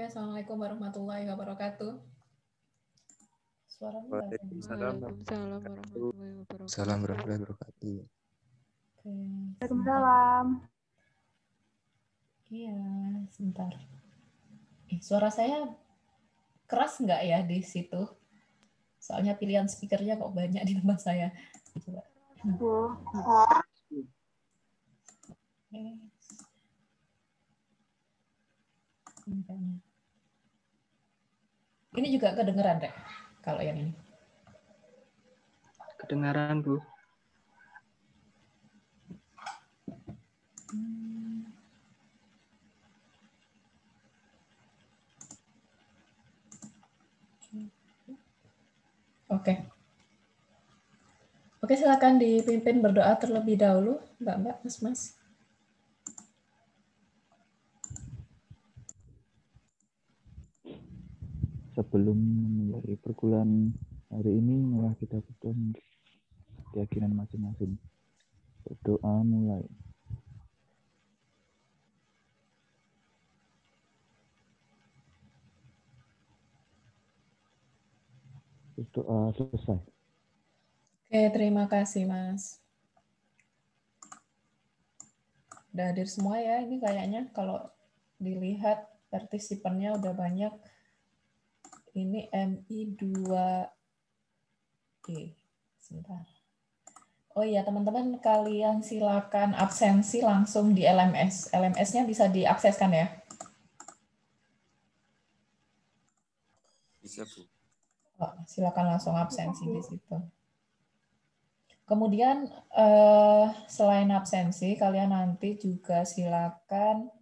Oke, assalamualaikum warahmatullahi wabarakatuh. Suaranya nggak ada. Waalaikumsalam warahmatullahi wabarakatuh. Salam warahmatullahi wabarakatuh. Oke, Waalaikumsalam. iya, sebentar. Suara saya keras nggak ya di situ? Soalnya pilihan speakernya kok banyak di tempat saya. Coba. Bu. Ini juga kedengeran, Rek? Kalau yang ini. Kedengaran, Bu. Oke. Oke, silakan dipimpin berdoa terlebih dahulu, Mbak, Mas. Sebelum memulai perkuliahan hari ini, malah kita butuh keyakinan masing-masing. Berdoa mulai. Berdoa selesai. Oke, terima kasih, Mas. Udah hadir semua ya, ini kayaknya kalau dilihat partisipannya udah banyak. Ini MI2G. Sebentar. Oh iya, teman-teman, kalian silakan absensi langsung di LMS. LMS-nya bisa diakseskan ya? Bisa, Bu. Oh, silakan langsung absensi di situ. Kemudian selain absensi, kalian nanti juga silakan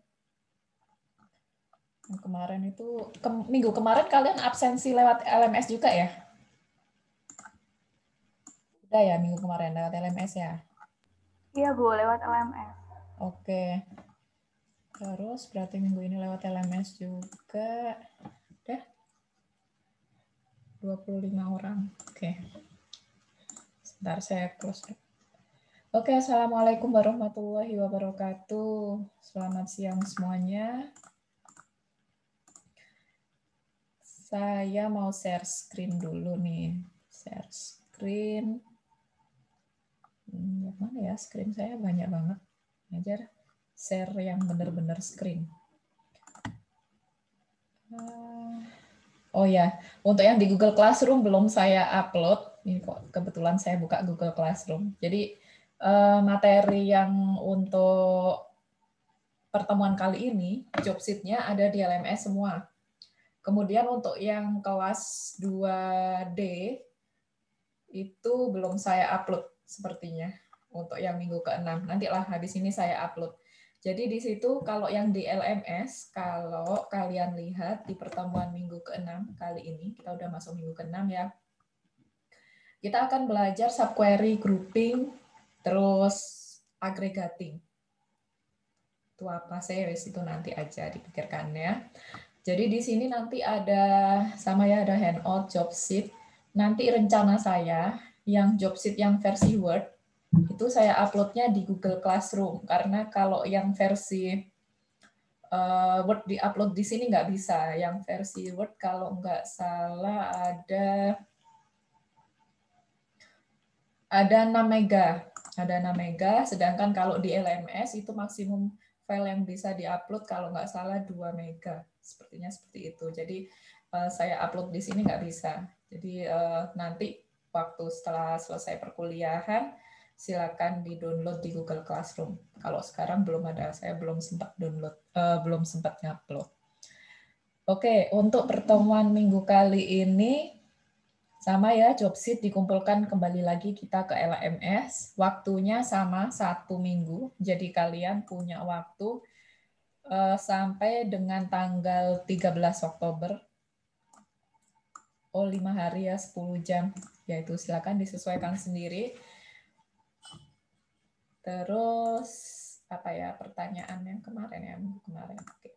kemarin itu minggu kemarin kalian absensi lewat LMS juga ya? Udah ya minggu kemarin lewat LMS ya? Iya, Bu, lewat LMS. Oke. Terus berarti minggu ini lewat LMS juga. Udah 25 orang. Oke. Sebentar saya close. Oke, assalamualaikum warahmatullahi wabarakatuh. Selamat siang semuanya. Saya mau share screen dulu nih. Share screen. Yang mana ya? Screen saya banyak banget. Ajar share yang benar-benar screen. Oh ya, untuk yang di Google Classroom belum saya upload. Ini kok kebetulan saya buka Google Classroom. Jadi materi yang untuk pertemuan kali ini, job sheet-nya ada di LMS semua. Kemudian untuk yang kelas 2D, itu belum saya upload sepertinya. Untuk yang minggu ke-6. Nantilah habis ini saya upload. Jadi di situ kalau yang di LMS, kalau kalian lihat di pertemuan minggu ke-6 kali ini, kita udah masuk minggu ke-6 ya. Kita akan belajar subquery, grouping, terus aggregating. Itu apa sih? Itu nanti aja dipikirkan ya. Jadi di sini nanti ada sama ya, ada handout job sheet. Nanti rencana saya yang job sheet yang versi Word itu saya uploadnya di Google Classroom karena kalau yang versi Word di-upload di sini nggak bisa. Yang versi Word kalau nggak salah ada 6 mega. Ada 6 mega, sedangkan kalau di LMS itu maksimum file yang bisa di-upload kalau nggak salah 2 mega. Sepertinya seperti itu. Jadi saya upload di sini nggak bisa. Jadi nanti waktu setelah selesai perkuliahan, silakan di-download di Google Classroom. Kalau sekarang belum ada, saya belum sempat download, belum sempat ngupload. Oke, untuk pertemuan minggu kali ini, sama ya, job sheet dikumpulkan kembali lagi kita ke LMS. Waktunya sama 1 minggu, jadi kalian punya waktu sampai dengan tanggal 13 Oktober. Oh, 5 hari ya, 10 jam. Yaitu silakan disesuaikan sendiri. Terus apa ya pertanyaan yang kemarin ya, minggu kemarin. Oke.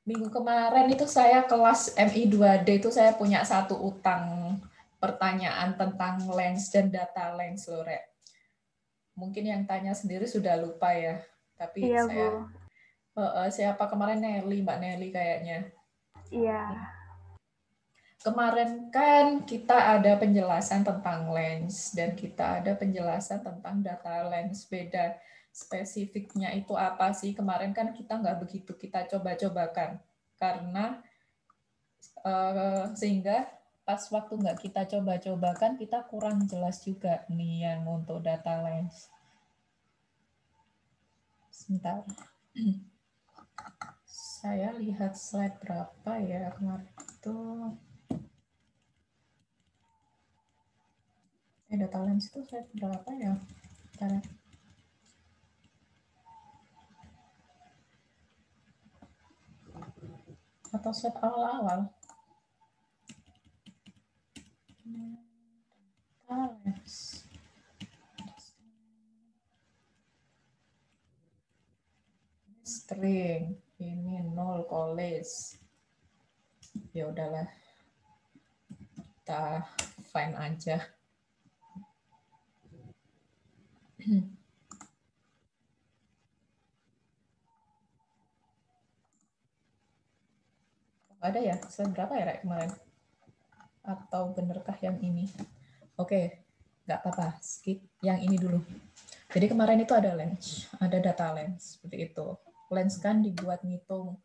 Minggu kemarin itu saya kelas MI2D itu saya punya satu utang pertanyaan tentang lens dan data lens loh, Rek. Mungkin yang tanya sendiri sudah lupa ya. Tapi Iya, saya Bu. siapa kemarin Nelly, Mbak Nelly kayaknya. Iya. Kemarin kan kita ada penjelasan tentang lens dan kita ada penjelasan tentang data lens. Beda spesifiknya itu apa sih? Kemarin kan kita nggak begitu kita coba-cobakan karena sehingga pas waktu nggak kita coba-cobakan kita kurang jelas juga nih yang untuk data lens. Sebentar. Saya lihat slide berapa ya kemarin itu. Data lens itu slide berapa ya? Bentar. Atau slide awal-awal. Data lens. String. Ini 0 college. Ya udahlah. Kita find aja. Ada ya? Slide berapa ya Rek, kemarin? Atau benarkah yang ini? Oke, nggak apa-apa. Skip yang ini dulu. Jadi kemarin itu ada lens, ada data lens seperti itu. Lens kan dibuat ngitung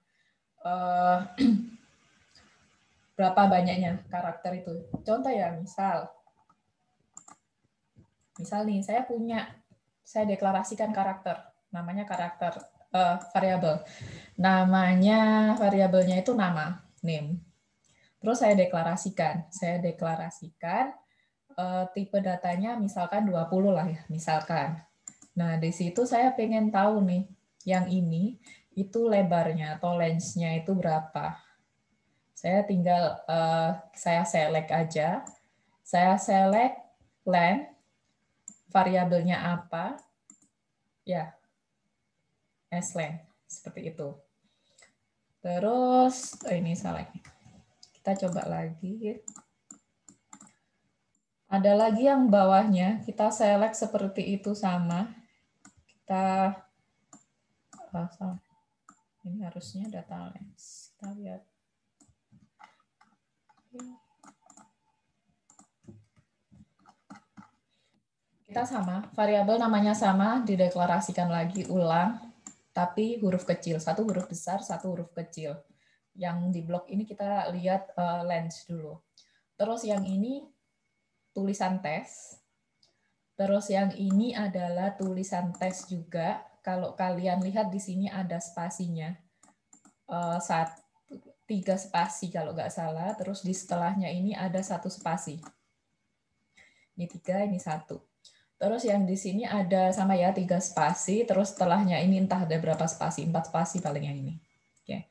berapa banyaknya karakter itu. Contoh ya, misal nih saya deklarasikan karakter, namanya karakter variabel. Namanya variabelnya itu nama, name. Terus saya deklarasikan tipe datanya misalkan 20 lah ya, misalkan. Nah, di situ saya pengen tahu nih, yang ini itu lebarnya atau lens-nya itu berapa. Saya tinggal, saya select aja. Saya select length, variabelnya apa, ya, as length, seperti itu. Terus, ini salah. Kita coba lagi. Ada lagi yang bawahnya, kita select seperti itu sama. Kita salah. Ini harusnya data lens. Kita lihat. Kita sama, variabel namanya sama, dideklarasikan lagi ulang, tapi huruf kecil, satu huruf besar, satu huruf kecil. Yang di blok ini kita lihat lens dulu. Terus yang ini tulisan tes. Terus yang ini adalah tulisan tes juga. Kalau kalian lihat di sini ada spasinya. 3 spasi kalau nggak salah. Terus di setelahnya ini ada 1 spasi. Ini 3, ini 1. Terus yang di sini ada sama ya 3 spasi. Terus setelahnya ini entah ada berapa spasi. 4 spasi paling yang ini. Oke.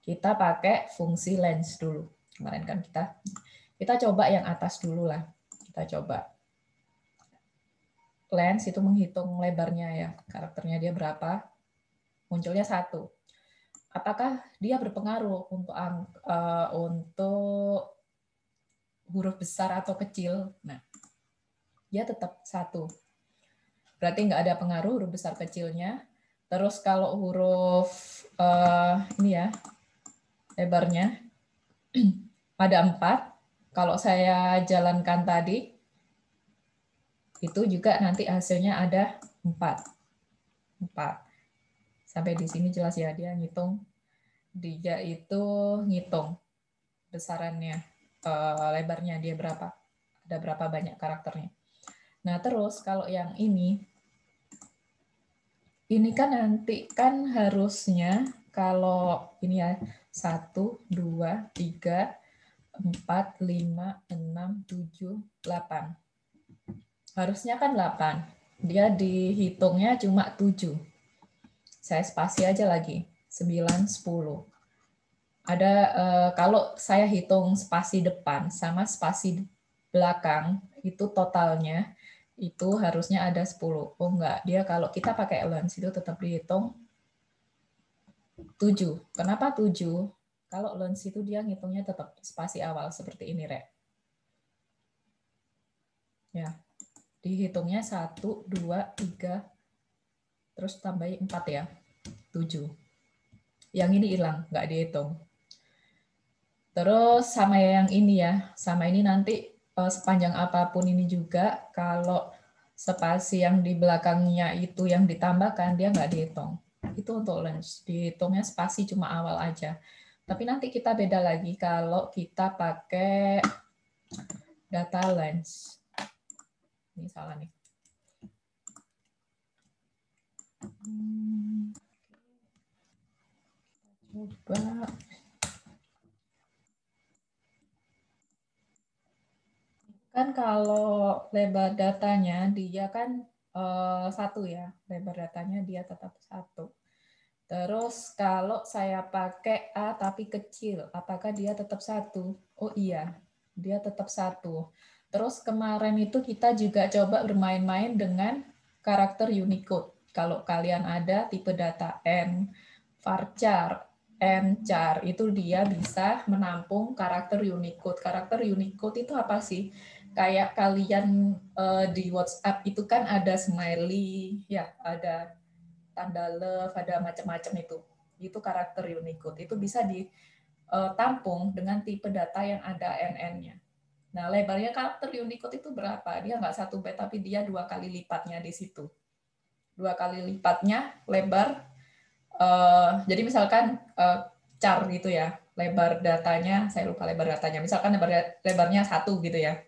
Kita pakai fungsi lens dulu. Kemarin kan kita coba yang atas dulu lah. Kita coba. Lens itu menghitung lebarnya ya, karakternya dia berapa, munculnya 1. Apakah dia berpengaruh untuk huruf besar atau kecil? Nah, dia tetap 1. Berarti nggak ada pengaruh huruf besar kecilnya. Terus kalau huruf ini ya, lebarnya ada 4. Kalau saya jalankan tadi, itu juga nanti hasilnya ada 4. Sampai di sini jelas ya, dia itu ngitung besarannya, lebarnya dia berapa, ada berapa banyak karakternya. Nah terus kalau yang ini kan nanti kan harusnya kalau ini ya 1, 2, 3, 4, 5, 6, 7, 8. Harusnya kan 8. Dia dihitungnya cuma 7. Saya spasi aja lagi. 9, 10. Ada kalau saya hitung spasi depan sama spasi belakang, itu totalnya itu harusnya ada 10. Oh enggak, dia kalau kita pakai lens itu tetap dihitung 7. Kenapa 7? Kalau lens itu dia ngitungnya tetap spasi awal seperti ini, Rek. Ya. Dihitungnya 1, 2, 3, terus tambahin 4 ya, 7. Yang ini hilang, nggak dihitung. Terus sama yang ini ya, sama ini nanti sepanjang apapun ini juga, kalau spasi yang di belakangnya itu yang ditambahkan, dia nggak dihitung. Itu untuk lens, dihitungnya spasi cuma awal aja. Tapi nanti kita beda lagi kalau kita pakai data lens. Ini salah nih. Coba. Kan kalau lebar datanya dia kan satu ya, lebar datanya dia tetap satu. Terus kalau saya pakai A tapi kecil, apakah dia tetap satu? Oh iya, dia tetap satu. Terus kemarin itu kita juga coba bermain-main dengan karakter Unicode. Kalau kalian ada tipe data N, varchar, N-char, itu dia bisa menampung karakter Unicode. Karakter Unicode itu apa sih? Kayak kalian di WhatsApp itu kan ada smiley, ya ada tanda love, ada macam-macam itu. Itu karakter Unicode. Itu bisa ditampung dengan tipe data yang ada NN-nya. Nah, lebarnya karakter Unicode itu berapa? Dia nggak 1 byte, tapi dia 2 kali lipatnya di situ. 2 kali lipatnya lebar. Jadi misalkan char gitu ya, lebar datanya, saya lupa lebar datanya. Misalkan lebarnya 1 gitu ya.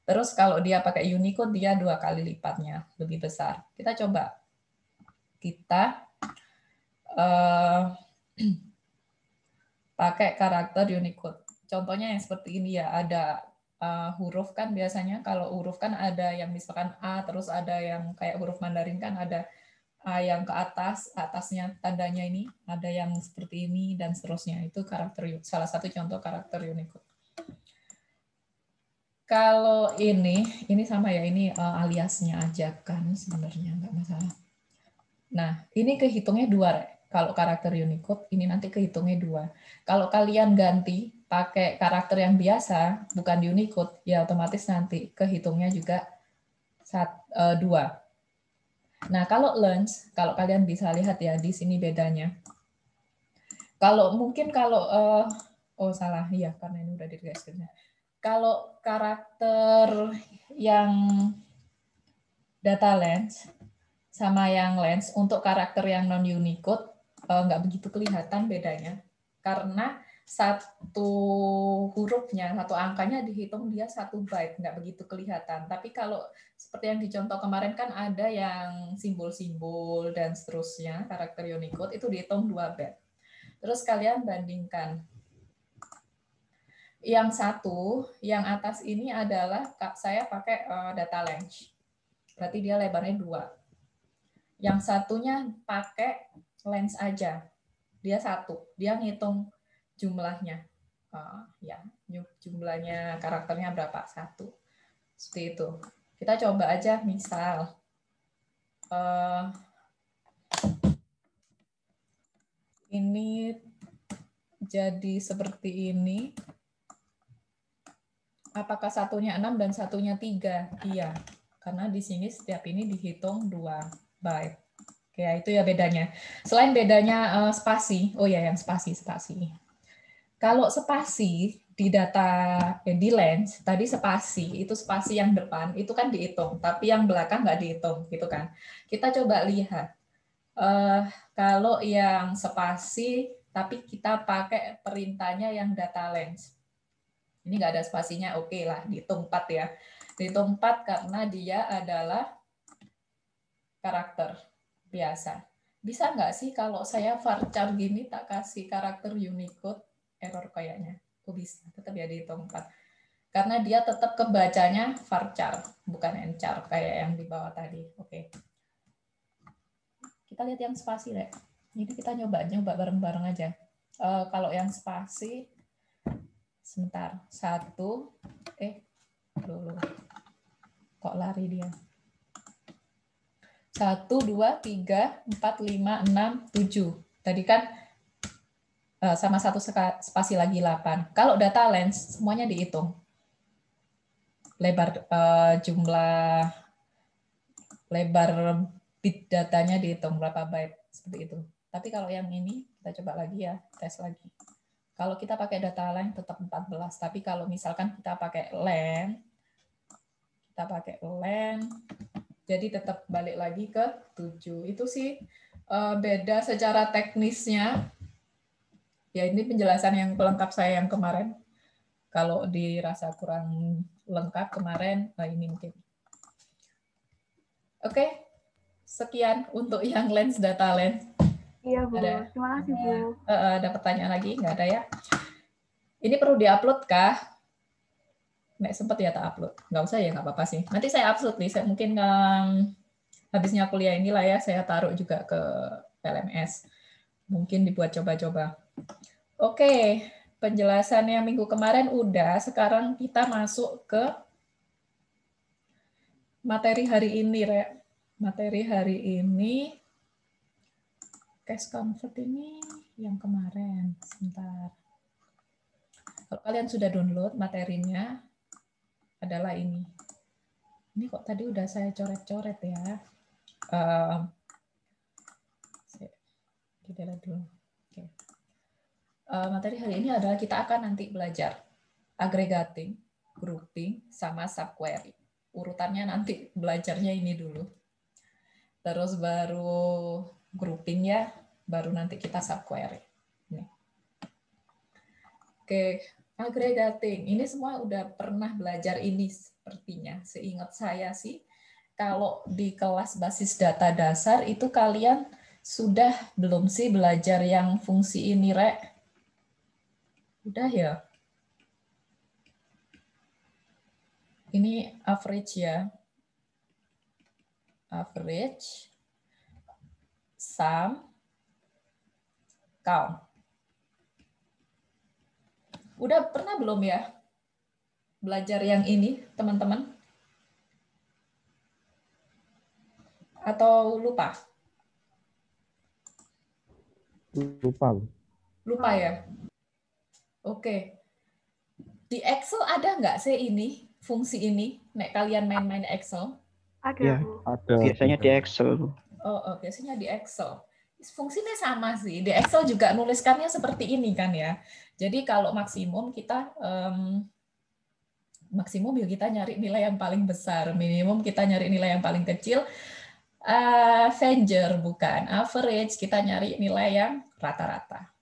Terus kalau dia pakai Unicode, dia 2 kali lipatnya, lebih besar. Kita coba. Kita pakai karakter Unicode. Contohnya yang seperti ini ya, ada huruf kan biasanya kalau huruf kan ada yang misalkan A, terus ada yang kayak huruf Mandarin kan ada A yang ke atas, atasnya tandanya ini, ada yang seperti ini dan seterusnya. Itu karakter salah satu contoh karakter Unicode. Kalau ini sama ya, ini aliasnya aja kan sebenarnya nggak masalah. Nah, ini kehitungnya 2, Rek. Kalau karakter Unicode, ini nanti kehitungnya 2. Kalau kalian ganti pakai karakter yang biasa, bukan Unicode, ya otomatis nanti kehitungnya juga 2. Nah, kalau lens, kalau kalian bisa lihat ya, di sini bedanya. Kalau mungkin kalau, oh salah, iya, karena ini udah di deskripsinya. Kalau karakter yang data lens, sama yang lens, untuk karakter yang non-Unicode, nggak begitu kelihatan bedanya. Karena satu hurufnya, satu angkanya dihitung dia 1 byte, nggak begitu kelihatan. Tapi kalau seperti yang dicontoh kemarin kan ada yang simbol-simbol dan seterusnya, karakter Unicode itu dihitung 2 byte. Terus kalian bandingkan. Yang satu, yang atas ini adalah saya pakai data lens. Berarti dia lebarnya 2. Yang satunya pakai lens aja, dia 1, dia ngitung jumlahnya, ya jumlahnya karakternya berapa, 1, seperti itu. Kita coba aja misal ini jadi seperti ini. Apakah satunya 6 dan satunya 3? Iya, karena di sini setiap ini dihitung 2 byte. Oke, itu ya bedanya. Selain bedanya spasi, oh ya yang spasi. Kalau spasi di data di lens, tadi spasi, itu spasi yang depan, itu kan dihitung, tapi yang belakang nggak dihitung, gitu kan. Kita coba lihat. Kalau yang spasi, tapi kita pakai perintahnya yang data lens. Ini nggak ada spasinya, oke lah, dihitung 4 ya. Dihitung 4 karena dia adalah karakter biasa. Bisa nggak sih kalau saya varchar gini tak kasih karakter Unicode? Error kayaknya. Kok bisa? Tetap ya dihitung 4. Karena dia tetap kebacanya varchar, bukan enchar kayak yang di bawah tadi. Oke. Kita lihat yang spasi, Rek. Jadi kita nyoba bareng-bareng aja. Kalau yang spasi, sebentar. 1, kok lari dia? 1, 2, 3, 4, 5, 6, 7. Tadi kan sama 1 spasi lagi 8. Kalau data lens, semuanya dihitung. Jumlah lebar bit datanya dihitung berapa byte, seperti itu. Tapi kalau yang ini, kita coba lagi ya, tes lagi. Kalau kita pakai data len tetap 14, tapi kalau misalkan kita pakai len, jadi tetap balik lagi ke 7. Itu sih beda secara teknisnya. Ya ini penjelasan yang pelengkap saya yang kemarin. Kalau dirasa kurang lengkap kemarin, ini mungkin. Oke, sekian untuk yang lens data lens. Iya, Bu. Ada? Terima kasih, Bu. Ada pertanyaan lagi? Nggak ada ya? Ini perlu diupload kah? Nek sempet ya tak upload. Nggak usah ya, nggak apa-apa sih. Nanti saya upload nih. Saya mungkin habisnya kuliah inilah ya, saya taruh juga ke LMS. Mungkin dibuat coba-coba. Oke, penjelasan yang minggu kemarin udah. Sekarang kita masuk ke materi hari ini, Rek. Materi hari ini, case convert ini yang kemarin. Sebentar. Kalau kalian sudah download materinya, adalah ini. Ini kok tadi udah saya coret-coret ya. Dulu. Oke. Materi hari ini adalah kita akan nanti belajar aggregating, grouping, sama subquery. Urutannya nanti belajarnya ini dulu. Terus baru grouping ya, baru nanti kita subquery. Nih. Oke, aggregating. Ini semua udah pernah belajar ini sepertinya. Seingat saya sih, kalau di kelas basis data dasar itu kalian sudah belum sih belajar yang fungsi ini, Rek? Udah ya? Ini average ya. Average, sum, count. Udah pernah belum ya belajar yang ini, teman-teman? Atau lupa? Lupa ya? Oke. Di Excel ada nggak sih ini, fungsi ini? Nek kalian main-main Excel? Ada, Ya, Bu. ada. Biasanya di Excel. Biasanya di Excel. Fungsinya sama sih. Di Excel juga nuliskannya seperti ini kan ya. Jadi kalau maksimum kita maksimum ya kita nyari nilai yang paling besar, minimum kita nyari nilai yang paling kecil. Avenger bukan, average kita nyari nilai yang rata-rata.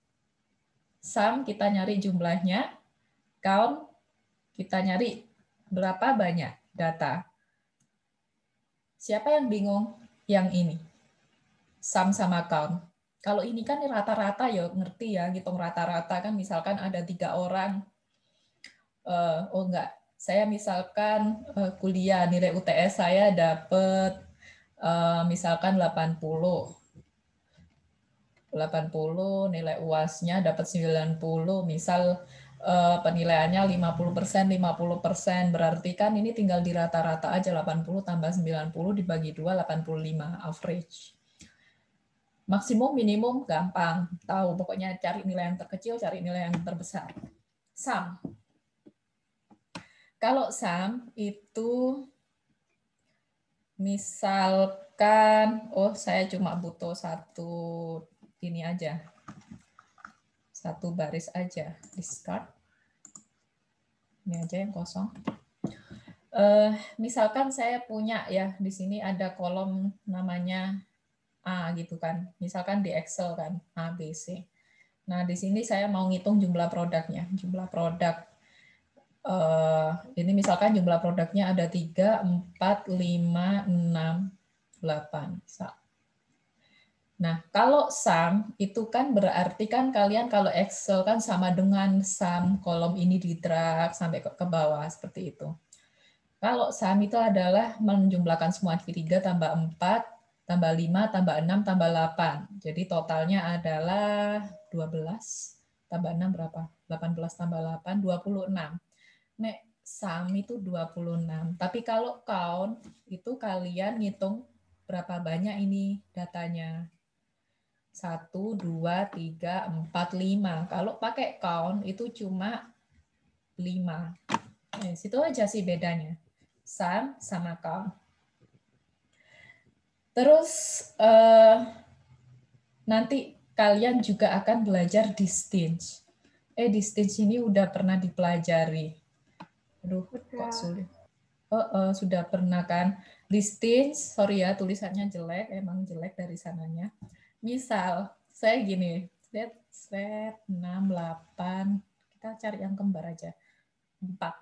Sum kita nyari jumlahnya, count kita nyari berapa banyak data. Siapa yang bingung? Yang ini. Sum sama count. Kalau ini kan rata-rata ya ngerti ya, ngitung rata-rata kan misalkan ada 3 orang. Oh enggak, saya misalkan kuliah nilai UTS saya dapat misalkan 80, nilai UAS-nya dapat 90, misal penilaiannya 50%, 50%, berarti kan ini tinggal di rata-rata aja 80 tambah 90 dibagi 2, 85, average. Maksimum, minimum, gampang. Tahu, pokoknya cari nilai yang terkecil, cari nilai yang terbesar. Sum. Kalau sum itu misalkan, saya cuma butuh satu ini aja. Satu baris aja. Discard. Ini aja yang kosong. Misalkan saya punya ya, di sini ada kolom namanya A gitu kan. Misalkan di Excel kan, A, B, C. Nah, di sini saya mau ngitung jumlah produknya. Jumlah produk. Ini misalkan jumlah produknya ada 3, 4, 5, 6, 8. Nah, kalau sum itu kan berarti kan kalian kalau Excel kan sama dengan sum kolom ini di drag sampai ke bawah seperti itu. Kalau sum itu adalah menjumlahkan semua segitiga tambah 4, tambah 5, tambah 6, tambah 8. Jadi totalnya adalah 12, tambah 6 berapa? 18 tambah 8, 26. Nek sum itu 26. Tapi kalau count, itu kalian ngitung berapa banyak ini datanya. 1, 2, 3, 4, 5. Kalau pakai count, itu cuma 5. Situ aja sih bedanya. Sum sama count. Terus nanti kalian juga akan belajar distance. Distance ini udah pernah dipelajari. Aduh, kok Udah. sulit. Sudah pernah kan? Distance, sorry ya tulisannya jelek, emang jelek dari sananya. Misal, saya gini, set 6, 8, kita cari yang kembar aja, 4.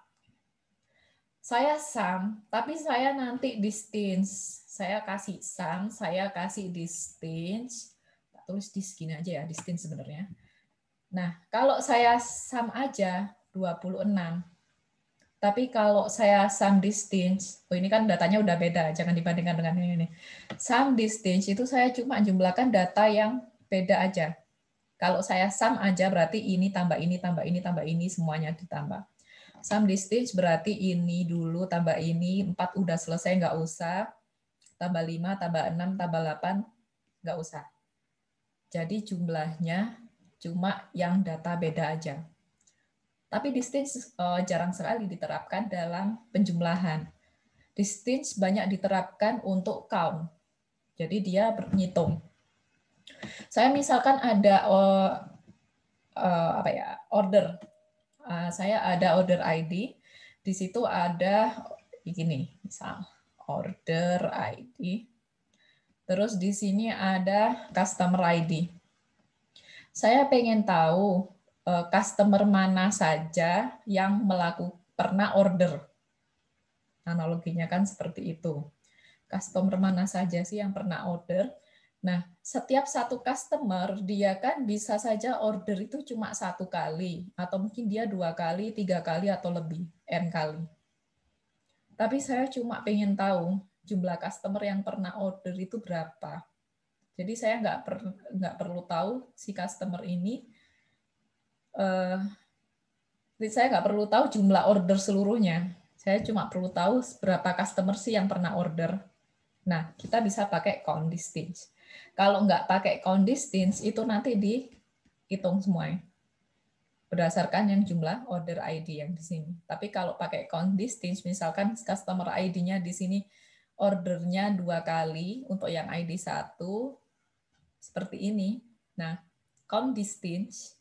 Saya sum, tapi saya nanti distance. Saya kasih sum, saya kasih distance. Tulis di segini aja ya, distance sebenarnya. Nah, kalau saya sum aja 26. Tapi kalau saya sum distance, ini kan datanya udah beda, jangan dibandingkan dengan ini. Sum distance itu saya cuma jumlahkan data yang beda aja. Kalau saya sum aja berarti ini tambah ini, tambah ini, tambah ini, semuanya ditambah. Sum distance berarti ini dulu tambah ini, 4 udah selesai, nggak usah. Tambah 5, tambah 6, tambah 8, nggak usah. Jadi jumlahnya cuma yang data beda aja. Tapi distance jarang sekali diterapkan dalam penjumlahan. Distance banyak diterapkan untuk count. Jadi dia berhitung. Saya misalkan ada order. Saya ada order ID. Di situ ada begini, misal order ID. Terus di sini ada customer ID. Saya pengen tahu customer mana saja yang pernah order. Analoginya kan seperti itu. Customer mana saja sih yang pernah order? Nah, setiap satu customer, dia kan bisa saja order itu cuma 1 kali, atau mungkin dia 2 kali, 3 kali, atau lebih, N kali. Tapi saya cuma pengen tahu jumlah customer yang pernah order itu berapa. Jadi saya nggak perlu tahu si customer ini, saya nggak perlu tahu jumlah order seluruhnya. Saya cuma perlu tahu berapa customer sih yang pernah order. Nah, kita bisa pakai count distance. Kalau nggak pakai count distance, itu nanti dihitung semua berdasarkan yang jumlah order ID yang di sini. Tapi kalau pakai count distance, misalkan customer ID-nya di sini ordernya 2 kali untuk yang ID 1, seperti ini. Nah, count distance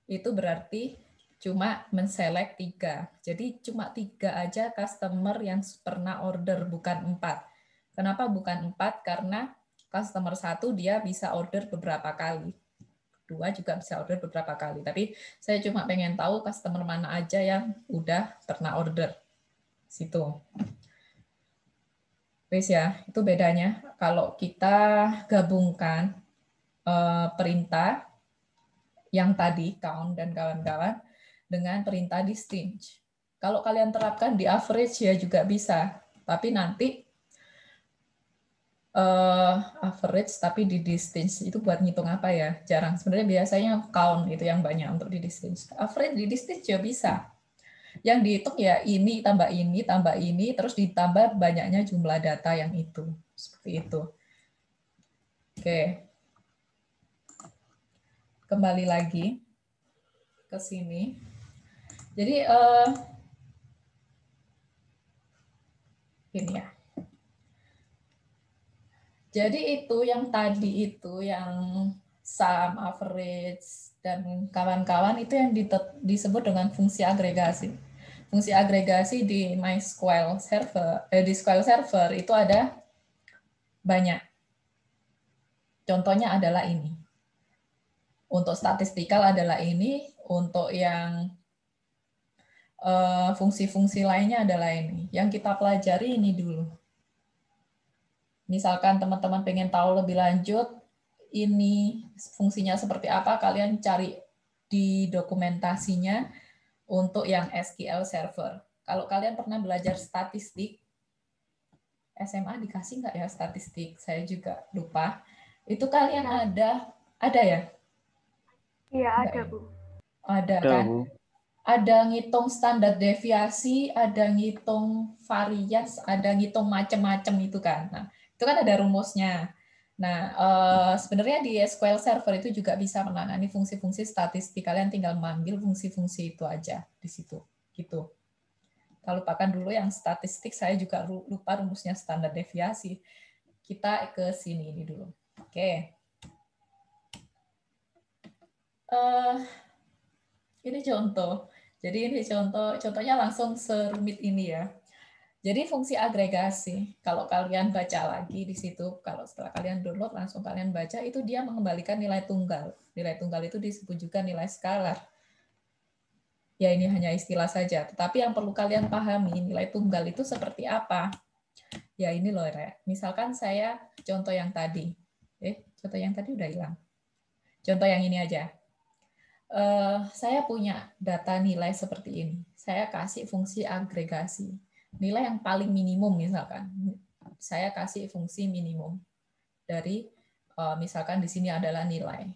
itu berarti cuma menselect 3. Jadi cuma 3 aja customer yang pernah order, bukan 4. Kenapa bukan 4? Karena customer 1 dia bisa order beberapa kali. 2 juga bisa order beberapa kali. Tapi saya cuma pengen tahu customer mana aja yang udah pernah order. Situ. Wes ya, itu bedanya. Kalau kita gabungkan perintah yang tadi, count dan kawan-kawan, dengan perintah distance. Kalau kalian terapkan di average ya juga bisa. Tapi nanti average tapi di distance itu buat ngitung apa ya? Jarang. Sebenarnya biasanya count itu yang banyak untuk di distance. Average di distance juga bisa. Yang dihitung ya ini, tambah ini, terus ditambah banyaknya jumlah data yang itu. Seperti itu. Oke. Kembali lagi ke sini. Jadi ini ya. Jadi itu yang tadi itu yang sum, average, dan kawan-kawan itu yang disebut dengan fungsi agregasi. Fungsi agregasi di MySQL server, di SQL Server itu ada banyak. Contohnya adalah ini. Untuk statistikal adalah ini, untuk yang fungsi-fungsi lainnya adalah ini. Yang kita pelajari ini dulu. Misalkan teman-teman pengen tahu lebih lanjut, ini fungsinya seperti apa, kalian cari di dokumentasinya untuk yang SQL Server. Kalau kalian pernah belajar statistik, SMA dikasih nggak ya statistik? Saya juga lupa. Itu kalian ada ya? Iya, Enggak ada, ya? Bu. Ada Ada, kan? Bu. Ada ngitung standar deviasi, ada ngitung varians, ada ngitung macam-macam itu kan. Nah, itu kan ada rumusnya. Nah, sebenarnya di SQL Server itu juga bisa menangani fungsi-fungsi statistik. Kalian tinggal mengambil fungsi-fungsi itu aja di situ. Gitu. Kalau lupakan dulu yang statistik, saya juga lupa rumusnya standar deviasi. Kita ke sini ini dulu. Oke. Ini contoh. Jadi ini contohnya langsung serumit ini ya. Jadi fungsi agregasi, kalau kalian baca lagi di situ, kalau setelah kalian download langsung kalian baca, itu dia mengembalikan nilai tunggal. Nilai tunggal itu disebut juga nilai skalar. Ya ini hanya istilah saja, tetapi yang perlu kalian pahami, nilai tunggal itu seperti apa. Ya ini loh, Re. Misalkan saya contoh yang tadi. Contoh yang tadi udah hilang. Contoh yang ini aja. Saya punya data nilai seperti ini. Saya kasih fungsi agregasi. Nilai yang paling minimum misalkan. Saya kasih fungsi minimum. Dari misalkan di sini adalah nilai.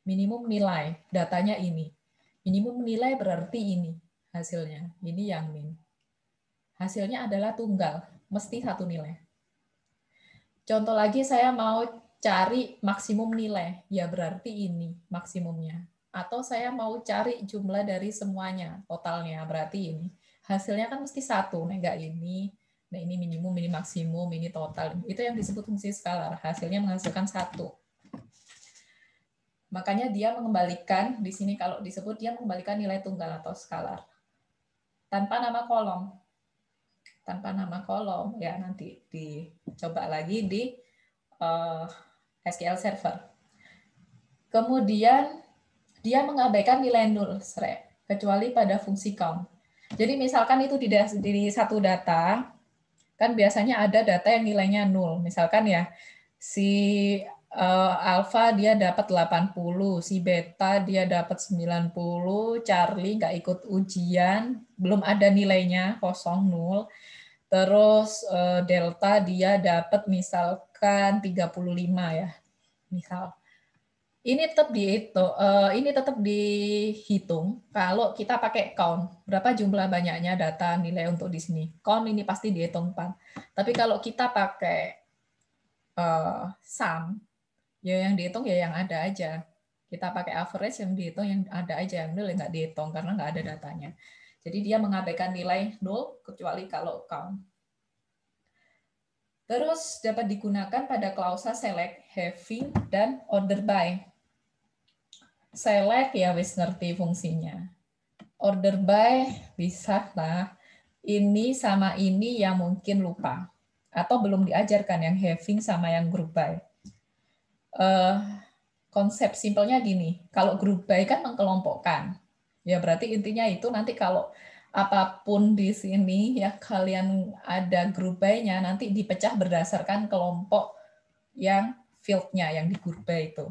Minimum nilai, datanya ini. Minimum nilai berarti ini hasilnya. Ini yang min. Hasilnya adalah tunggal, mesti satu nilai. Contoh lagi saya mau cari maksimum nilai, ya berarti ini maksimumnya. Atau saya mau cari jumlah dari semuanya, totalnya, berarti ini. Hasilnya kan mesti satu, enggak ini. Nah ini minimum, ini maksimum, ini total. Itu yang disebut fungsi skalar. Hasilnya menghasilkan satu. Makanya dia mengembalikan, di sini kalau disebut dia mengembalikan nilai tunggal atau skalar. Tanpa nama kolom. Tanpa nama kolom, ya nanti dicoba lagi di SQL Server. Kemudian dia mengabaikan nilai nul, kecuali pada fungsi count. Jadi misalkan itu di satu data, kan biasanya ada data yang nilainya nul. Misalkan ya, si alpha dia dapat 80, si beta dia dapat 90, Charlie nggak ikut ujian, belum ada nilainya, kosong, nul. Terus delta dia dapat misalkan 35 ya, misal. Ini tetap dihitung kalau kita pakai count. Berapa jumlah banyaknya data nilai untuk di sini. Count ini pasti dihitung 4. Tapi kalau kita pakai sum, ya yang dihitung ya yang ada aja. Kita pakai average yang dihitung yang ada aja, yang nil nggak dihitung karena nggak ada datanya. Jadi dia mengabaikan nilai 0 kecuali kalau count. Terus dapat digunakan pada klausa select, having, dan order by. Select ya wis ngerti fungsinya. Order by bisa lah. Ini sama ini yang mungkin lupa. Atau belum diajarkan yang having sama yang group by. Konsep simpelnya gini, kalau group by kan mengkelompokkan. Ya berarti intinya itu nanti kalau apapun di sini ya kalian ada group by-nya nanti dipecah berdasarkan kelompok yang field-nya yang di group by itu.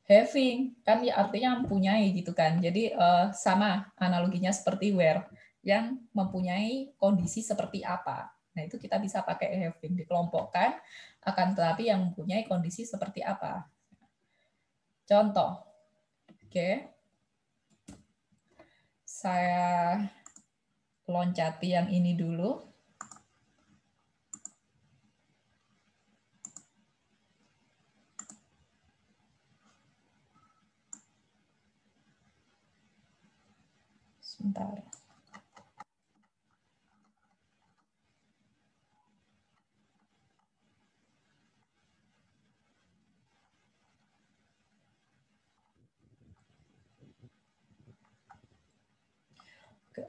Having kan ya artinya mempunyai gitu kan. Jadi sama analoginya seperti where yang mempunyai kondisi seperti apa. Nah, itu kita bisa pakai having dikelompokkan akan tetapi yang mempunyai kondisi seperti apa. Contoh. Oke. Saya loncati yang ini dulu. Sebentar.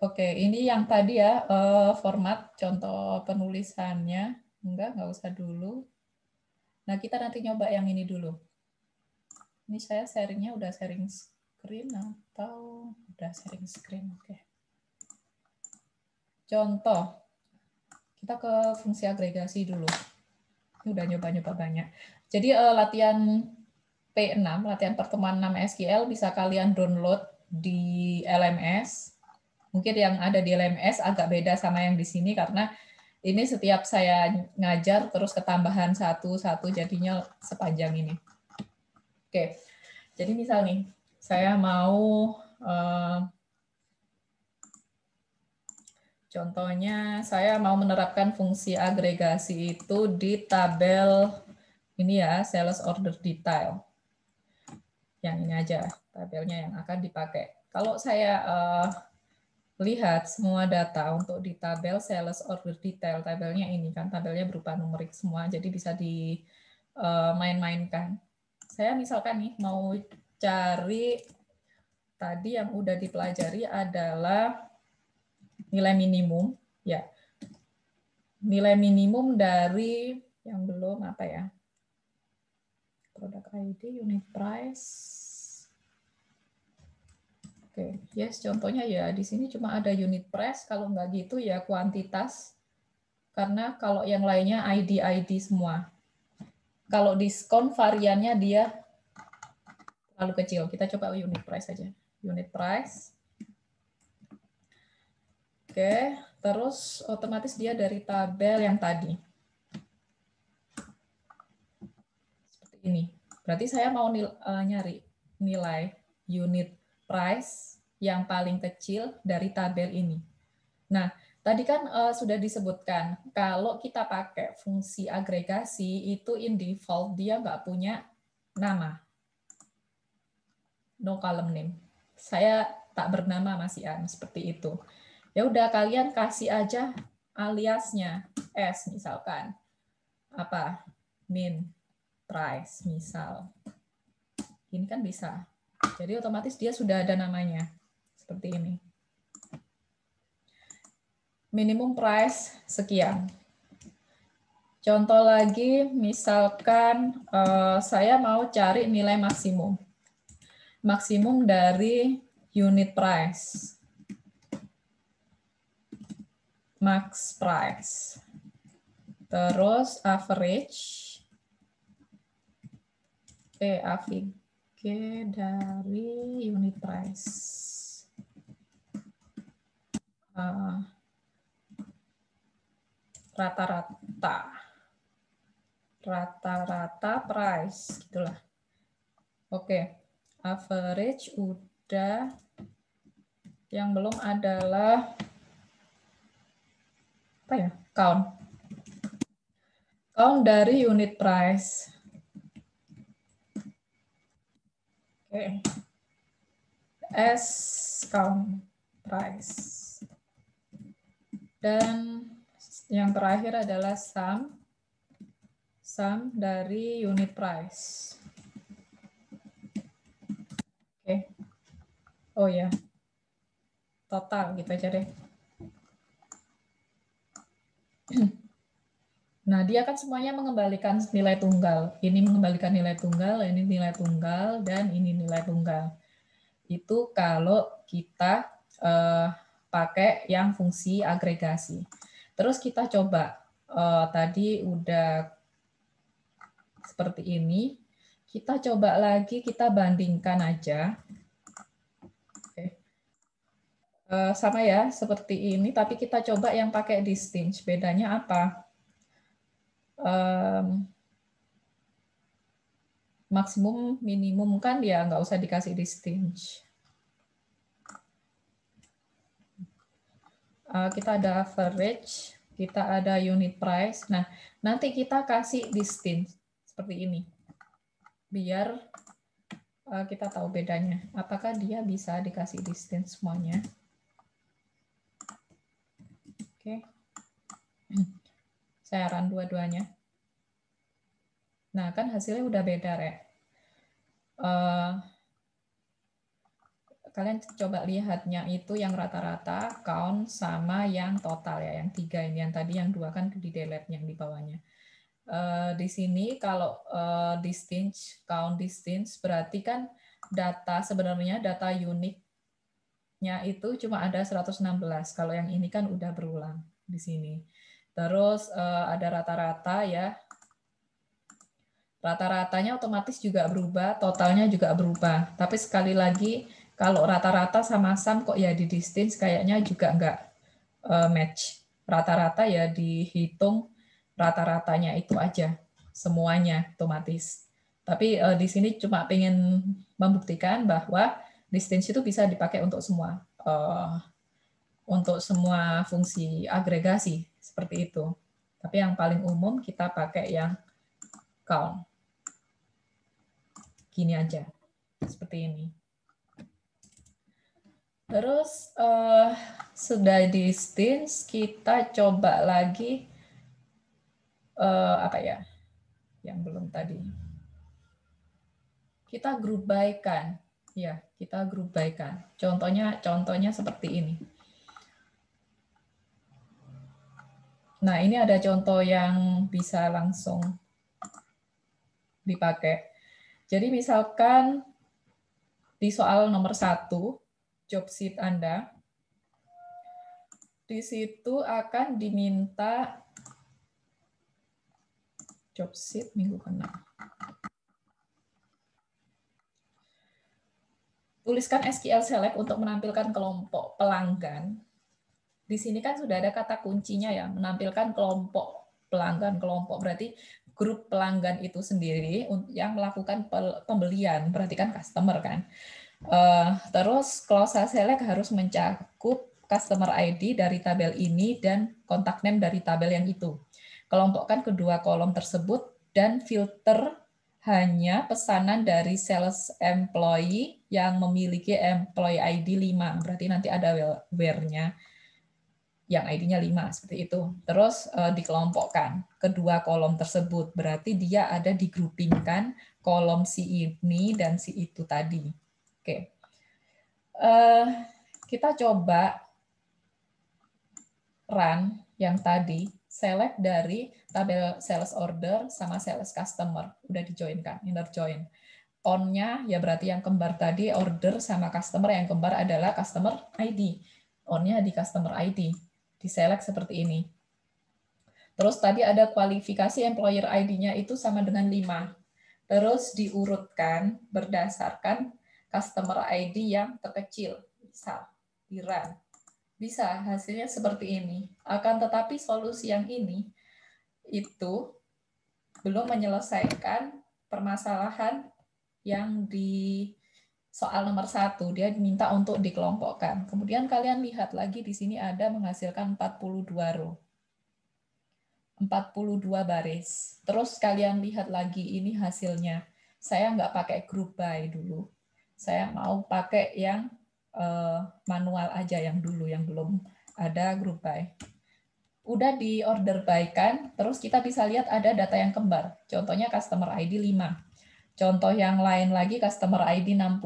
Oke, ini yang tadi ya format contoh penulisannya. Enggak usah dulu. Nah, kita nanti nyoba yang ini dulu. Ini saya sharingnya udah sharing screen atau udah sharing screen? Oke. Contoh, kita ke fungsi agregasi dulu. Ini udah nyoba-nyoba banyak. Jadi latihan P6, latihan pertemuan 6 SQL bisa kalian download di LMS. Mungkin yang ada di LMS agak beda sama yang di sini karena ini setiap saya ngajar terus ketambahan satu-satu jadinya sepanjang ini. Oke, jadi misal nih, saya mau contohnya saya mau menerapkan fungsi agregasi itu di tabel ini ya, sales order detail. Yang ini aja, tabelnya yang akan dipakai. Kalau saya lihat semua data untuk di tabel sales order detail, tabelnya ini kan, tabelnya berupa numerik semua, jadi bisa dimain-mainkan. Saya misalkan nih mau cari tadi yang udah dipelajari adalah nilai minimum, ya. Nilai minimum dari yang belum apa ya? Product ID, unit price. Oke, yes, contohnya ya di sini cuma ada unit price, kalau nggak gitu ya kuantitas. Karena kalau yang lainnya ID semua. Kalau diskon variannya dia terlalu kecil. Kita coba unit price aja. Unit price. Oke, terus otomatis dia dari tabel yang tadi. Seperti ini. Berarti saya mau nyari nilai unit price yang paling kecil dari tabel ini. Nah, tadi kan sudah disebutkan, kalau kita pakai fungsi agregasi, itu in default dia nggak punya nama. No column name. Saya tak bernama Mas Ian, seperti itu. Ya udah kalian kasih aja aliasnya S misalkan. Apa? Min price misal. Ini kan bisa. Jadi otomatis dia sudah ada namanya. Seperti ini. Minimum price sekian. Contoh lagi, misalkan saya mau cari nilai maksimum. Maksimum dari unit price. Max price. Terus average. AVG dari unit price. Rata-rata. Rata-rata price. Gitulah. Oke. Average udah. Yang belum adalah apa ya? Count. Count dari unit price. Oke. S count price. Dan yang terakhir adalah sum. Sum dari unit price. Oke. Oh ya. Total gitu aja deh. Nah, dia kan semuanya mengembalikan nilai tunggal. Ini mengembalikan nilai tunggal, ini nilai tunggal, dan ini nilai tunggal. Itu kalau kita pakai yang fungsi agregasi. Terus kita coba, tadi udah seperti ini. Kita coba lagi, kita bandingkan aja. Oke. Sama ya, seperti ini, tapi kita coba yang pakai distinct. Bedanya apa? Maksimum minimum kan ya nggak usah dikasih distinct. Kita ada average, kita ada unit price. Nah, nanti kita kasih distinct seperti ini. Biar kita tahu bedanya. Apakah dia bisa dikasih distinct semuanya? Oke. Saya run dua-duanya. Nah, kan hasilnya udah beda, Rek. Kalian coba lihatnya itu yang rata-rata, count, sama yang total ya, yang 3 ini. Yang tadi yang 2 kan di delete yang di bawahnya. Di sini kalau distinct, count distinct, berarti kan data sebenarnya data uniknya itu cuma ada 116. Kalau yang ini kan udah berulang di sini. Terus ada rata-rata ya. Rata-ratanya otomatis juga berubah, totalnya juga berubah. Tapi sekali lagi, kalau rata-rata sama sum kok ya di distance kayaknya juga nggak match. Rata-rata ya dihitung rata-ratanya itu aja, semuanya otomatis. Tapi di sini cuma pengen membuktikan bahwa distance itu bisa dipakai untuk semua fungsi agregasi seperti itu. Tapi yang paling umum kita pakai yang count. Gini aja, seperti ini. Terus sudah distance, kita coba lagi apa ya? Yang belum tadi. Kita group by kan. Ya, kita group by kan. Contohnya seperti ini. Nah, ini ada contoh yang bisa langsung dipakai. Jadi misalkan di soal nomor 1, job sheet Anda, di situ akan diminta job sheet minggu ke-6. Tuliskan SQL Select untuk menampilkan kelompok pelanggan. Di sini kan sudah ada kata kuncinya ya, menampilkan kelompok pelanggan. Kelompok berarti grup pelanggan itu sendiri yang melakukan pembelian, berarti kan customer kan. Terus clause select harus mencakup customer ID dari tabel ini dan contact name dari tabel yang itu. Kelompokkan kedua kolom tersebut dan filter hanya pesanan dari sales employee yang memiliki employee ID 5. Berarti nanti ada where-nya yang ID-nya 5, seperti itu. Terus dikelompokkan kedua kolom tersebut. Berarti dia ada digroupingkan kolom si ini dan si itu tadi. Oke. Kita coba run yang tadi, select dari tabel sales order sama sales customer. Udah di-join-kan, inner join. On-nya ya berarti yang kembar tadi order sama customer, yang kembar adalah customer ID. On-nya di customer ID. Di-select seperti ini. Terus tadi ada kualifikasi employer ID-nya itu sama dengan 5. Terus diurutkan berdasarkan customer ID yang terkecil. Misal, di run. Bisa, hasilnya seperti ini. Akan tetapi solusi yang ini itu belum menyelesaikan permasalahan yang di soal nomor 1. Dia diminta untuk dikelompokkan. Kemudian kalian lihat lagi di sini ada menghasilkan 42 row. 42 baris. Terus kalian lihat lagi ini hasilnya. Saya nggak pakai group by dulu. Saya mau pakai yang manual aja yang dulu, yang belum ada group by. Udah di order by kan, terus kita bisa lihat ada data yang kembar. Contohnya customer ID 5. Contoh yang lain lagi customer ID 60,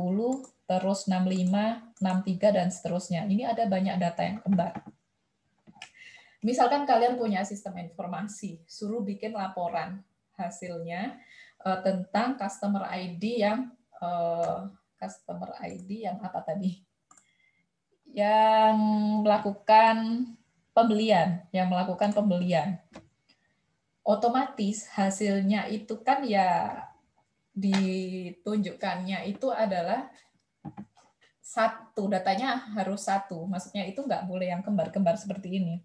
terus 65, 63, dan seterusnya. Ini ada banyak data yang kembar. Misalkan kalian punya sistem informasi, suruh bikin laporan hasilnya tentang customer ID yang apa tadi? Yang melakukan pembelian. Otomatis hasilnya itu kan ya ditunjukkannya itu adalah satu, datanya harus satu. Maksudnya itu nggak boleh yang kembar-kembar seperti ini.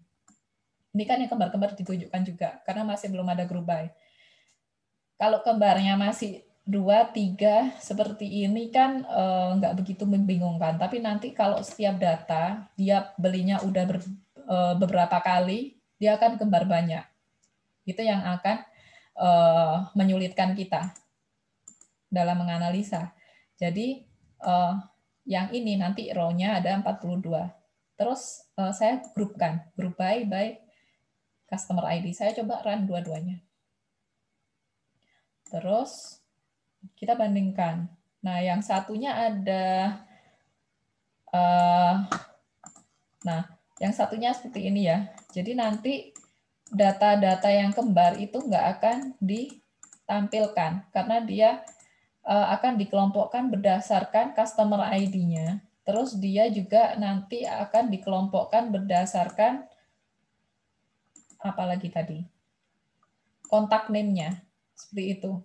Ini kan yang kembar-kembar ditunjukkan juga, karena masih belum ada group by. Kalau kembarnya masih 2, 3, seperti ini kan nggak begitu membingungkan. Tapi nanti kalau setiap data, dia belinya udah beberapa kali, dia akan kembar banyak. Itu yang akan menyulitkan kita dalam menganalisa. Jadi, yang ini nanti row-nya ada 42. Terus saya group by customer ID. Saya coba run dua-duanya. Terus kita bandingkan. Nah, yang satunya ada, yang satunya seperti ini ya. Jadi nanti data-data yang kembar itu nggak akan ditampilkan karena dia akan dikelompokkan berdasarkan customer ID-nya. Terus dia juga nanti akan dikelompokkan berdasarkan apalagi tadi, kontak name-nya, seperti itu.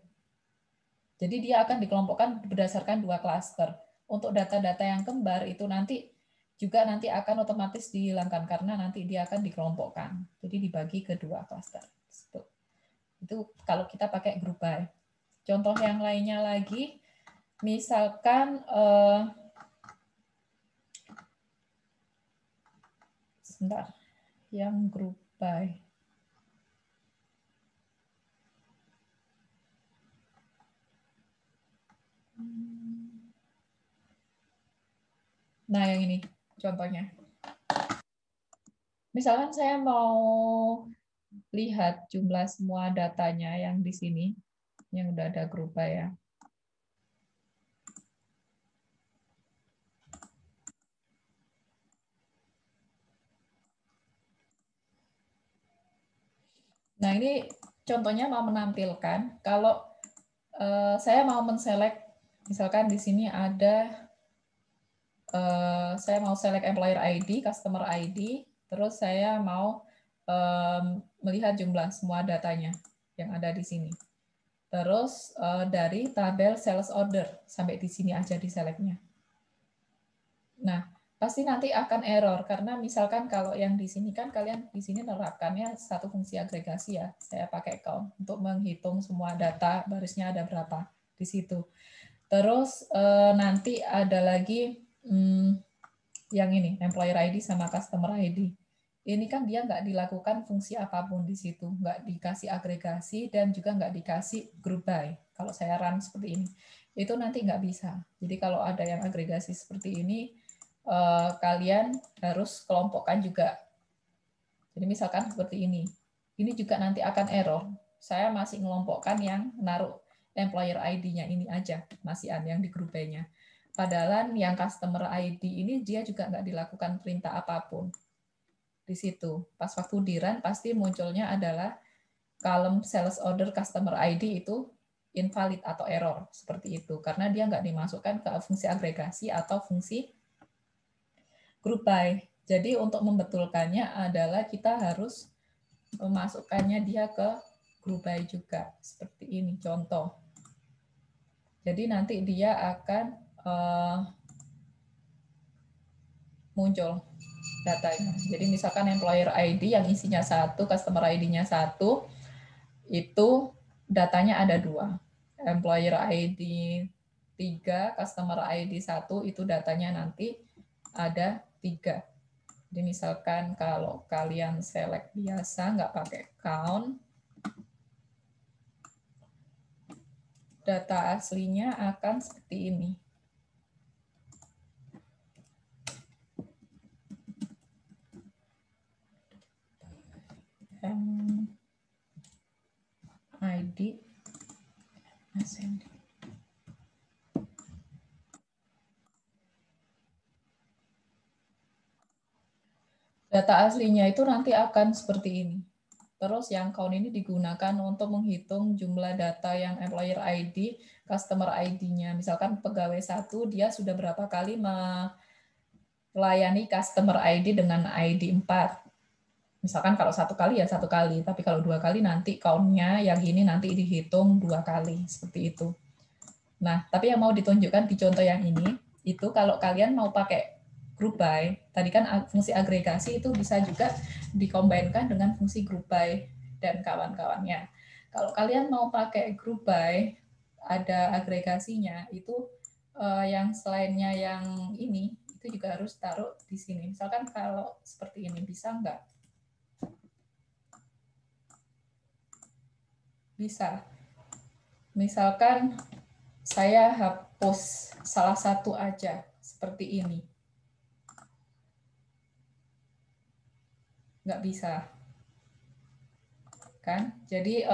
Jadi dia akan dikelompokkan berdasarkan 2 klaster. Untuk data-data yang kembar itu nanti akan otomatis dihilangkan karena nanti dia akan dikelompokkan. Jadi dibagi ke 2 klaster. Itu kalau kita pakai group by. Contoh yang lainnya lagi, misalkan sebentar, yang group by. Nah, yang ini contohnya. Misalkan saya mau lihat jumlah semua datanya yang di sini, yang udah ada group by ya. Nah, ini contohnya mau menampilkan kalau saya mau menselect, misalkan di sini ada, saya mau select employer ID, customer ID, terus saya mau melihat jumlah semua datanya yang ada di sini. Terus dari tabel sales order, sampai di sini aja di select-nya. Nah, pasti nanti akan error, karena misalkan kalau yang di sini kan kalian di sini menerapkannya satu fungsi agregasi ya, saya pakai count untuk menghitung semua data, barisnya ada berapa di situ. Terus nanti ada lagi yang ini, employer ID sama customer ID. Ini kan dia nggak dilakukan fungsi apapun di situ, nggak dikasih agregasi dan juga nggak dikasih group by. Kalau saya run seperti ini, itu nanti nggak bisa. Jadi kalau ada yang agregasi seperti ini, kalian harus kelompokkan juga. Jadi misalkan seperti ini juga nanti akan error. Saya masih mengelompokkan yang naruh employer ID-nya ini aja, masih ada yang di group by-nya. Padahal yang customer ID ini dia juga nggak dilakukan perintah apapun. Di situ. Pas waktu di run pasti munculnya adalah column sales order customer ID itu invalid atau error seperti itu karena dia nggak dimasukkan ke fungsi agregasi atau fungsi group by. Jadi untuk membetulkannya adalah kita harus memasukkannya dia ke group by juga seperti ini contoh. Jadi nanti dia akan muncul datanya. Jadi misalkan employer ID yang isinya 1, customer ID-nya 1, itu datanya ada 2. Employer ID 3, customer ID 1, itu datanya nanti ada 3. Jadi misalkan kalau kalian select biasa, nggak pakai count, data aslinya akan seperti ini. ID ascending. Data aslinya itu nanti akan seperti ini. Terus yang count ini digunakan untuk menghitung jumlah data yang employer ID, customer ID-nya. Misalkan pegawai 1, dia sudah berapa kali melayani customer ID dengan ID 4. Misalkan kalau 1 kali ya 1 kali, tapi kalau 2 kali nanti count-nya yang ini nanti dihitung 2 kali, seperti itu. Nah, tapi yang mau ditunjukkan di contoh yang ini, itu kalau kalian mau pakai group by, tadi kan fungsi agregasi itu bisa juga dikombinkan dengan fungsi group by dan kawan-kawannya. Kalau kalian mau pakai group by, ada agregasinya, itu yang selainnya yang ini, itu juga harus taruh di sini. Misalkan kalau seperti ini, bisa nggak? Bisa. Misalkan saya hapus salah satu aja, seperti ini. Nggak bisa. Kan? Jadi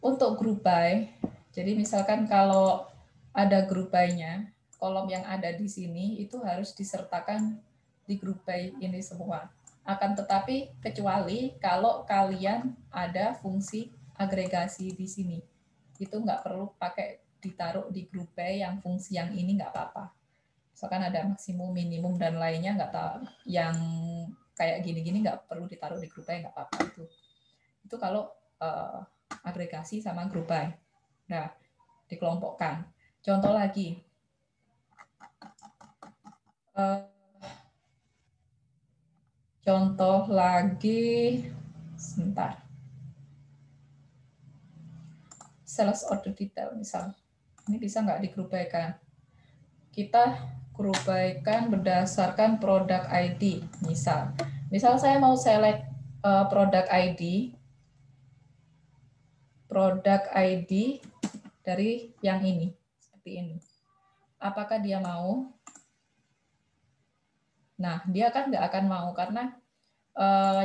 untuk group by, jadi misalkan kalau ada group by-nya, kolom yang ada di sini itu harus disertakan di group by ini semua. Akan tetapi kecuali kalau kalian ada fungsi agregasi di sini. Itu nggak perlu pakai ditaruh di group by yang fungsi yang ini nggak apa-apa. Misalkan ada maksimum, minimum, dan lainnya nggak tahu, yang kayak gini-gini nggak perlu ditaruh di group by, nggak apa-apa itu. Itu kalau agregasi sama group by. Nah, dikelompokkan. Contoh lagi. Contoh lagi, sebentar. Sales order detail misal. Ini bisa nggak di group by-kan? Kita group by-kan berdasarkan produk ID, misal. Misal saya mau select produk ID dari yang ini, seperti ini. Apakah dia mau? Nah, dia kan nggak akan mau karena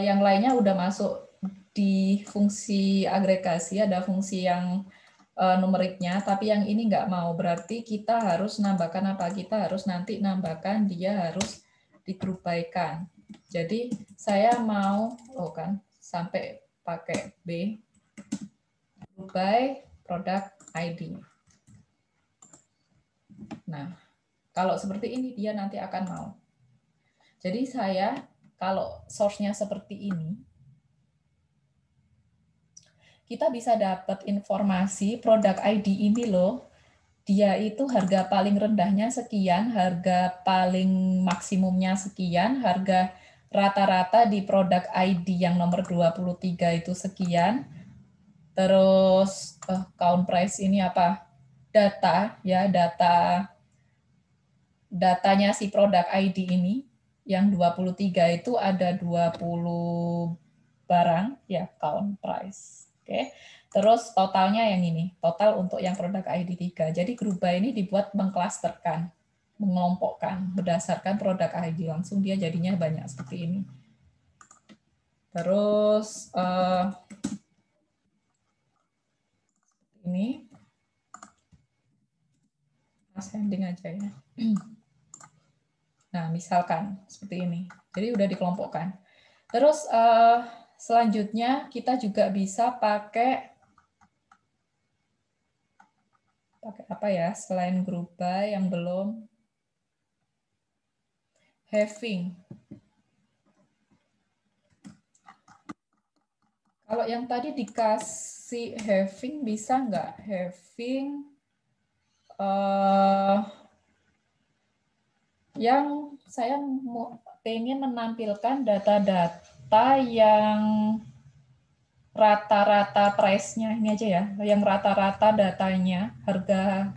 yang lainnya udah masuk di fungsi agregasi, ada fungsi yang numeriknya, tapi yang ini nggak mau. Berarti kita harus nambahkan apa? Kita harus nanti nambahkan dia harus digroup by-kan. Jadi saya mau, sampai pakai B, group by product ID. Nah, kalau seperti ini dia nanti akan mau. Jadi saya kalau source-nya seperti ini, kita bisa dapat informasi produk ID ini loh, dia itu harga paling rendahnya sekian, harga paling maksimumnya sekian, harga rata-rata di produk ID yang nomor 23 itu sekian. Terus count price ini apa? Data ya, datanya si produk ID ini yang 23 itu ada 20 barang ya, count price. Oke. Terus totalnya yang ini, total untuk yang produk ID 3. Jadi grup by ini dibuat mengklasterkan, mengelompokkan berdasarkan produk ID, langsung dia jadinya banyak seperti ini. Terus ini ascending aja ya. Nah, misalkan seperti ini. Jadi udah dikelompokkan. Terus selanjutnya kita juga bisa pakai apa ya, selain group by yang belum having. Kalau yang tadi dikasih having, bisa nggak having yang saya pengen menampilkan data-data yang rata-rata price-nya, ini aja ya, yang rata-rata datanya, harga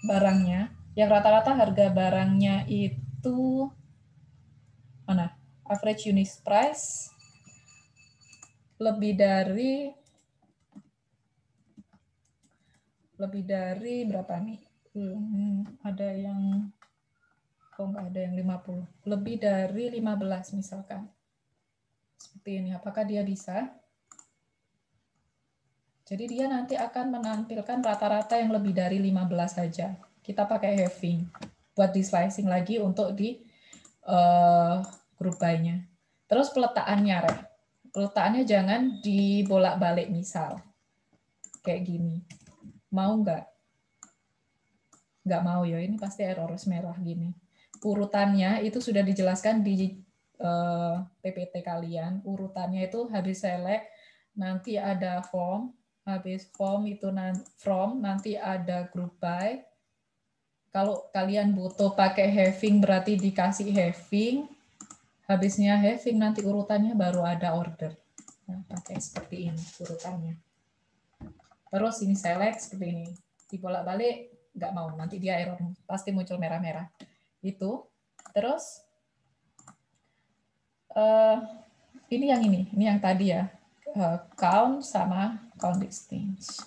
barangnya, yang rata-rata harga barangnya itu mana? Average unit price lebih dari berapa nih? Ada yang nggak ada yang 50. Lebih dari 15 misalkan. Seperti ini. Apakah dia bisa? Jadi dia nanti akan menampilkan rata-rata yang lebih dari 15 saja. Kita pakai having. Buat di slicing lagi untuk di group by-nya. Terus peletakannya, Re. Peletakannya jangan dibolak-balik misal. Kayak gini. Mau nggak? Nggak mau ya, ini pasti error merah gini. Urutannya itu sudah dijelaskan di PPT kalian. Urutannya itu habis select, nanti ada form, habis form itu from, nanti ada group by. Kalau kalian butuh pakai having berarti dikasih having, habisnya having nanti urutannya baru ada order. Nah, pakai seperti ini urutannya. Terus ini select seperti ini. Dibolak-balik nggak mau, nanti dia error, pasti muncul merah-merah. Itu. Terus ini yang tadi ya. Count sama count distance.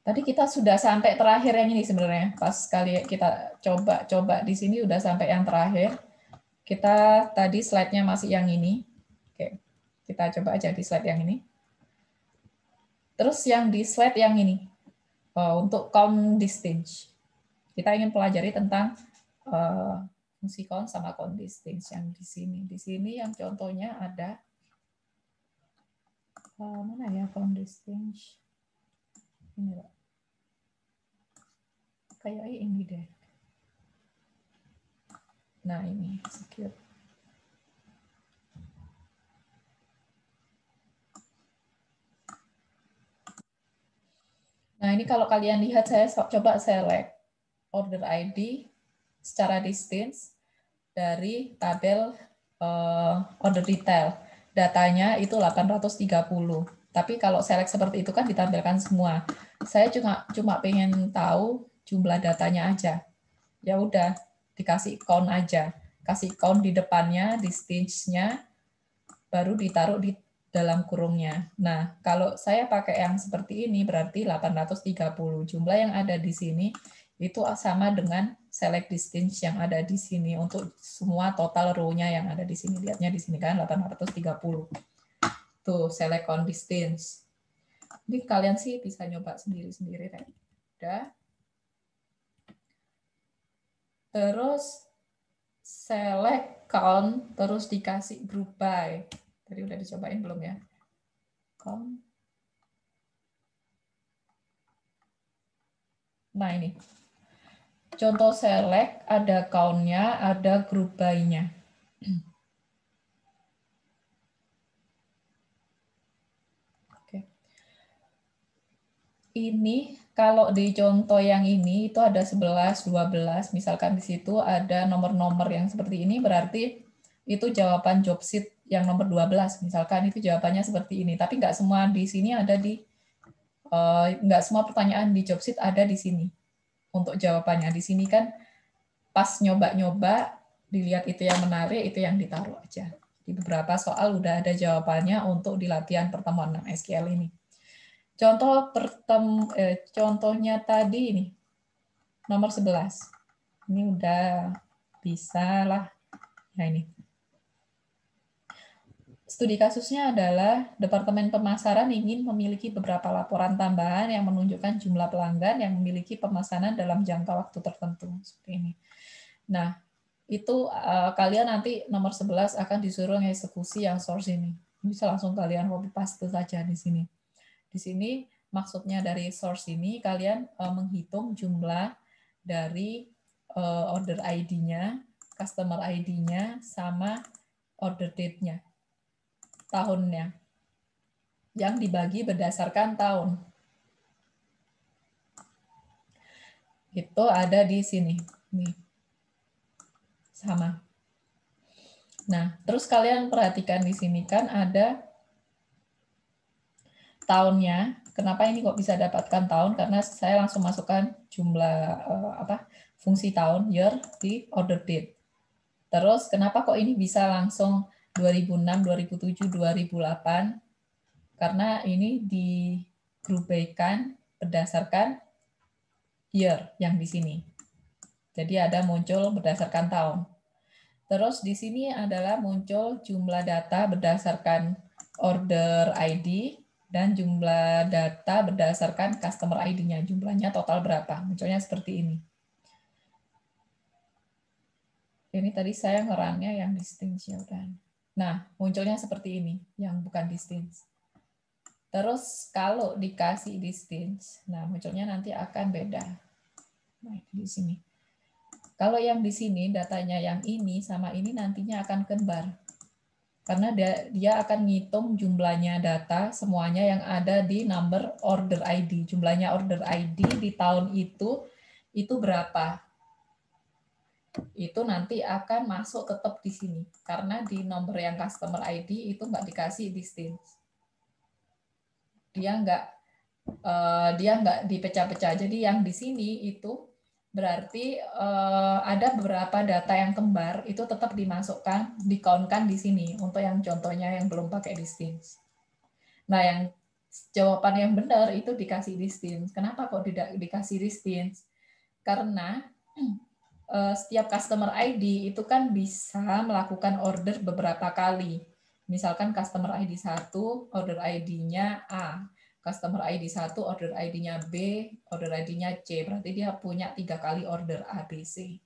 Tadi kita sudah sampai terakhir yang ini sebenarnya. Pas kali kita coba di sini udah sampai yang terakhir. Kita tadi slide-nya masih yang ini. Oke. Kita coba aja di slide yang ini. Terus yang di slide yang ini. Untuk count distance. Kita ingin pelajari tentang fungsi count sama count distance yang di sini. Di sini yang contohnya ada mana ya count distance? Ini loh. Kayak ini deh. Nah, ini secure. Nah, ini kalau kalian lihat saya coba select order ID secara distance dari tabel order detail. Datanya itu 830. Tapi kalau select seperti itu kan ditampilkan semua. Saya cuma pengen tahu jumlah datanya aja. Ya udah, dikasih count aja. Kasih count di depannya, distance-nya, baru ditaruh di dalam kurungnya. Nah, kalau saya pakai yang seperti ini berarti 830. Jumlah yang ada di sini itu sama dengan select distance yang ada di sini untuk semua total row-nya yang ada di sini. Lihatnya di sini kan 830. Tuh, select count distance. Jadi kalian sih bisa nyoba sendiri-sendiri kan. Udah. Terus select count, terus dikasih group by. Tadi udah dicobain belum ya? Count. Nah ini, contoh select, ada count-nya, ada group by-nya. Oke. Ini kalau di contoh yang ini itu ada 11, 12, misalkan di situ ada nomor-nomor yang seperti ini, berarti itu jawaban job sheet yang nomor 12, misalkan itu jawabannya seperti ini. Tapi nggak semua di sini ada di, nggak semua pertanyaan di job sheet ada di sini. Untuk jawabannya di sini kan pas nyoba-nyoba dilihat itu yang menarik, itu yang ditaruh aja. Di beberapa soal udah ada jawabannya untuk di latihan pertemuan 6 SQL ini. Contohnya tadi ini nomor 11. Ini udah bisa lah. Nah ini. Studi kasusnya adalah Departemen Pemasaran ingin memiliki beberapa laporan tambahan yang menunjukkan jumlah pelanggan yang memiliki pemesanan dalam jangka waktu tertentu. Seperti ini. Nah, itu kalian nanti nomor 11 akan disuruh mengeksekusi yang source ini. Bisa langsung kalian copy paste saja di sini. Di sini maksudnya dari source ini kalian menghitung jumlah dari order ID-nya, customer ID-nya, sama order date-nya, tahunnya, yang dibagi berdasarkan tahun. Itu ada di sini. Nih. Sama. Nah, terus kalian perhatikan di sini kan ada tahunnya. Kenapa ini kok bisa dapatkan tahun? Karena saya langsung masukkan jumlah fungsi tahun year di order date. Terus kenapa kok ini bisa langsung 2006, 2007, 2008? Karena ini digrupkan berdasarkan year yang di sini. Jadi ada muncul berdasarkan tahun. Terus di sini adalah muncul jumlah data berdasarkan order ID dan jumlah data berdasarkan customer ID-nya. Jumlahnya total berapa? Munculnya seperti ini. Ini tadi saya ngerangnya yang distance ya udah. Nah, munculnya seperti ini, yang bukan distance. Terus kalau dikasih distance, nah munculnya nanti akan beda. Nah, di sini. Kalau yang di sini datanya yang ini sama ini nantinya akan kembar. Karena dia akan ngitung jumlahnya data semuanya yang ada di number order ID. Jumlahnya order ID di tahun itu berapa? Itu nanti akan masuk tetap di sini. Karena di nomor yang customer ID itu nggak dikasih distance. Dia nggak dipecah-pecah. Jadi yang di sini itu berarti ada beberapa data yang kembar itu tetap dimasukkan, dikaunkan di sini untuk yang contohnya yang belum pakai distance. Nah, yang jawaban yang benar itu dikasih distance. Kenapa kok tidak dikasih distance? Karena setiap customer ID itu kan bisa melakukan order beberapa kali. Misalkan customer ID 1, order ID-nya A. Customer ID 1, order ID-nya B, order ID-nya C. Berarti dia punya 3 kali order A, B, C.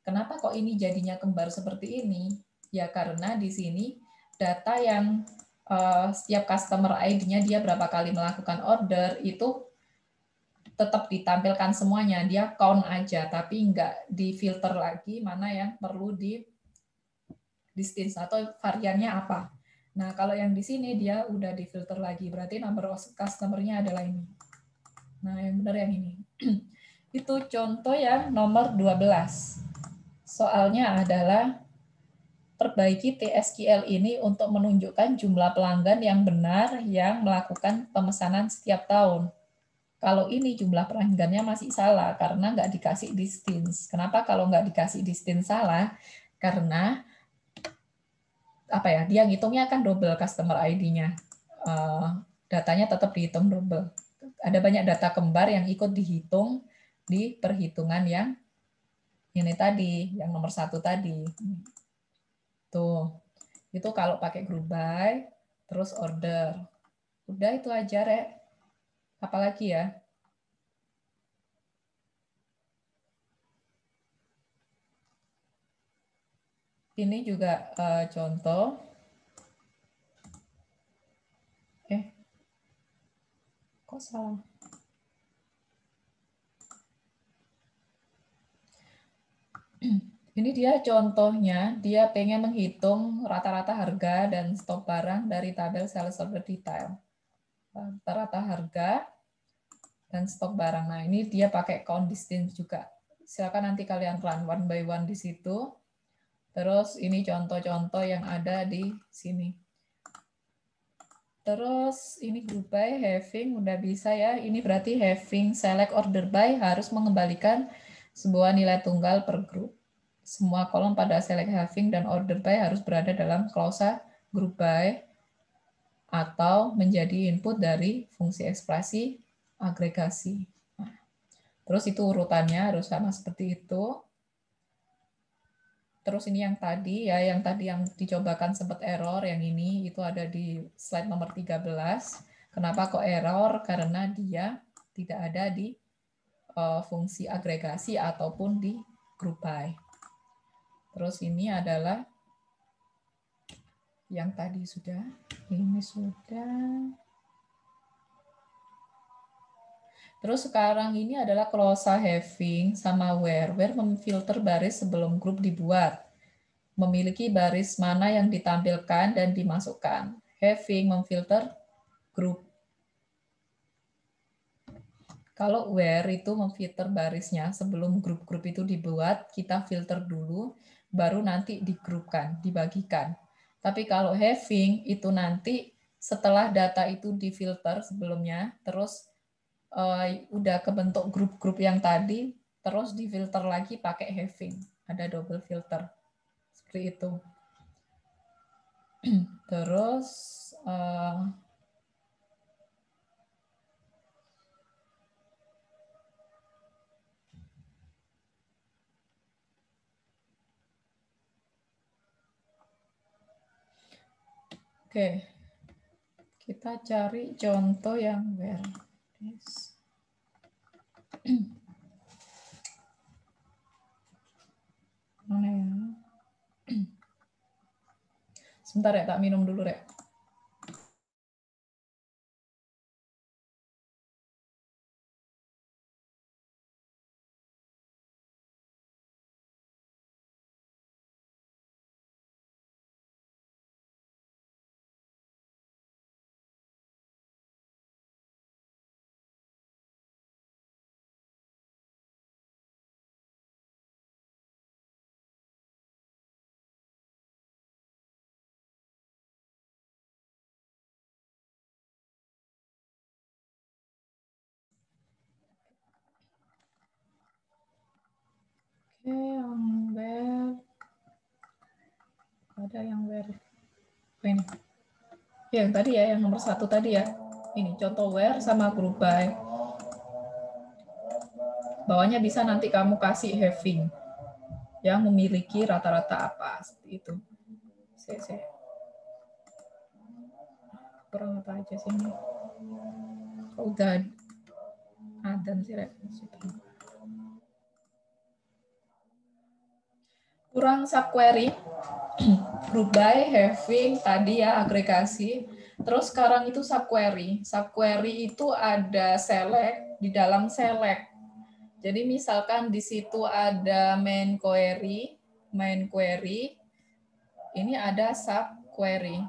Kenapa kok ini jadinya kembar seperti ini? Ya karena di sini data yang setiap customer ID-nya dia berapa kali melakukan order itu tetap ditampilkan semuanya. Dia count aja, tapi nggak difilter lagi mana yang perlu di distance atau variannya apa. Nah, kalau yang di sini dia udah difilter lagi, berarti number of customer-nya adalah ini. Nah, yang benar yang ini. Itu contoh yang nomor 12. Soalnya adalah perbaiki TSQL ini untuk menunjukkan jumlah pelanggan yang benar yang melakukan pemesanan setiap tahun. Kalau ini jumlah pelanggannya masih salah karena nggak dikasih distance. Kenapa kalau nggak dikasih distance salah? Karena apa ya, dia ngitungnya kan double customer ID-nya. Datanya tetap dihitung double. Ada banyak data kembar yang ikut dihitung di perhitungan yang ini tadi, yang nomor 1 tadi. Tuh, itu kalau pakai group by, terus order. Udah itu aja, Rek. Apalagi ya? Ini juga contoh. Kok salah? Ini dia contohnya, dia pengen menghitung rata-rata harga dan stok barang dari tabel sales order detail. Rata-rata harga dan stok barang. Nah, ini dia pakai count distance juga. Silakan nanti kalian run one by one di situ. Terus ini contoh-contoh yang ada di sini. Terus ini group by, having, udah bisa ya. Ini berarti having select order by harus mengembalikan sebuah nilai tunggal per grup. Semua kolom pada select having dan order by harus berada dalam klausa group by atau menjadi input dari fungsi ekspresi agregasi. Nah, terus itu urutannya harus sama seperti itu. Terus ini yang tadi ya, yang tadi yang dicobakan sempat error, yang ini itu ada di slide nomor 13. Kenapa kok error? Karena dia tidak ada di fungsi agregasi ataupun di group by. Terus ini adalah yang tadi sudah, ini sudah. Terus sekarang ini adalah klausa having sama where. Where memfilter baris sebelum grup dibuat. Memiliki baris mana yang ditampilkan dan dimasukkan. Having memfilter grup. Kalau where itu memfilter barisnya sebelum grup-grup itu dibuat, kita filter dulu, baru nanti digrupkan, dibagikan. Tapi kalau having itu nanti setelah data itu difilter sebelumnya, terus udah kebentuk grup-grup yang tadi, terus difilter lagi pakai having. Ada double filter. Seperti itu. Terus oke. Kita cari contoh yang where. Mana ya? Sebentar ya, tak minum dulu, Rek. Oke, yang where. Ada yang where. Oh, ini. Yang tadi ya, yang nomor 1 tadi ya. Ini contoh where sama group by. Bawahnya bisa nanti kamu kasih having yang memiliki rata-rata apa seperti itu. Kurang apa aja sih ini? Oh, udah ada sih, Rek. Kurang subquery, group by, having, tadi ya agregasi. Terus sekarang itu subquery. Subquery itu ada select, di dalam select. Jadi misalkan di situ ada main query, ini ada subquery.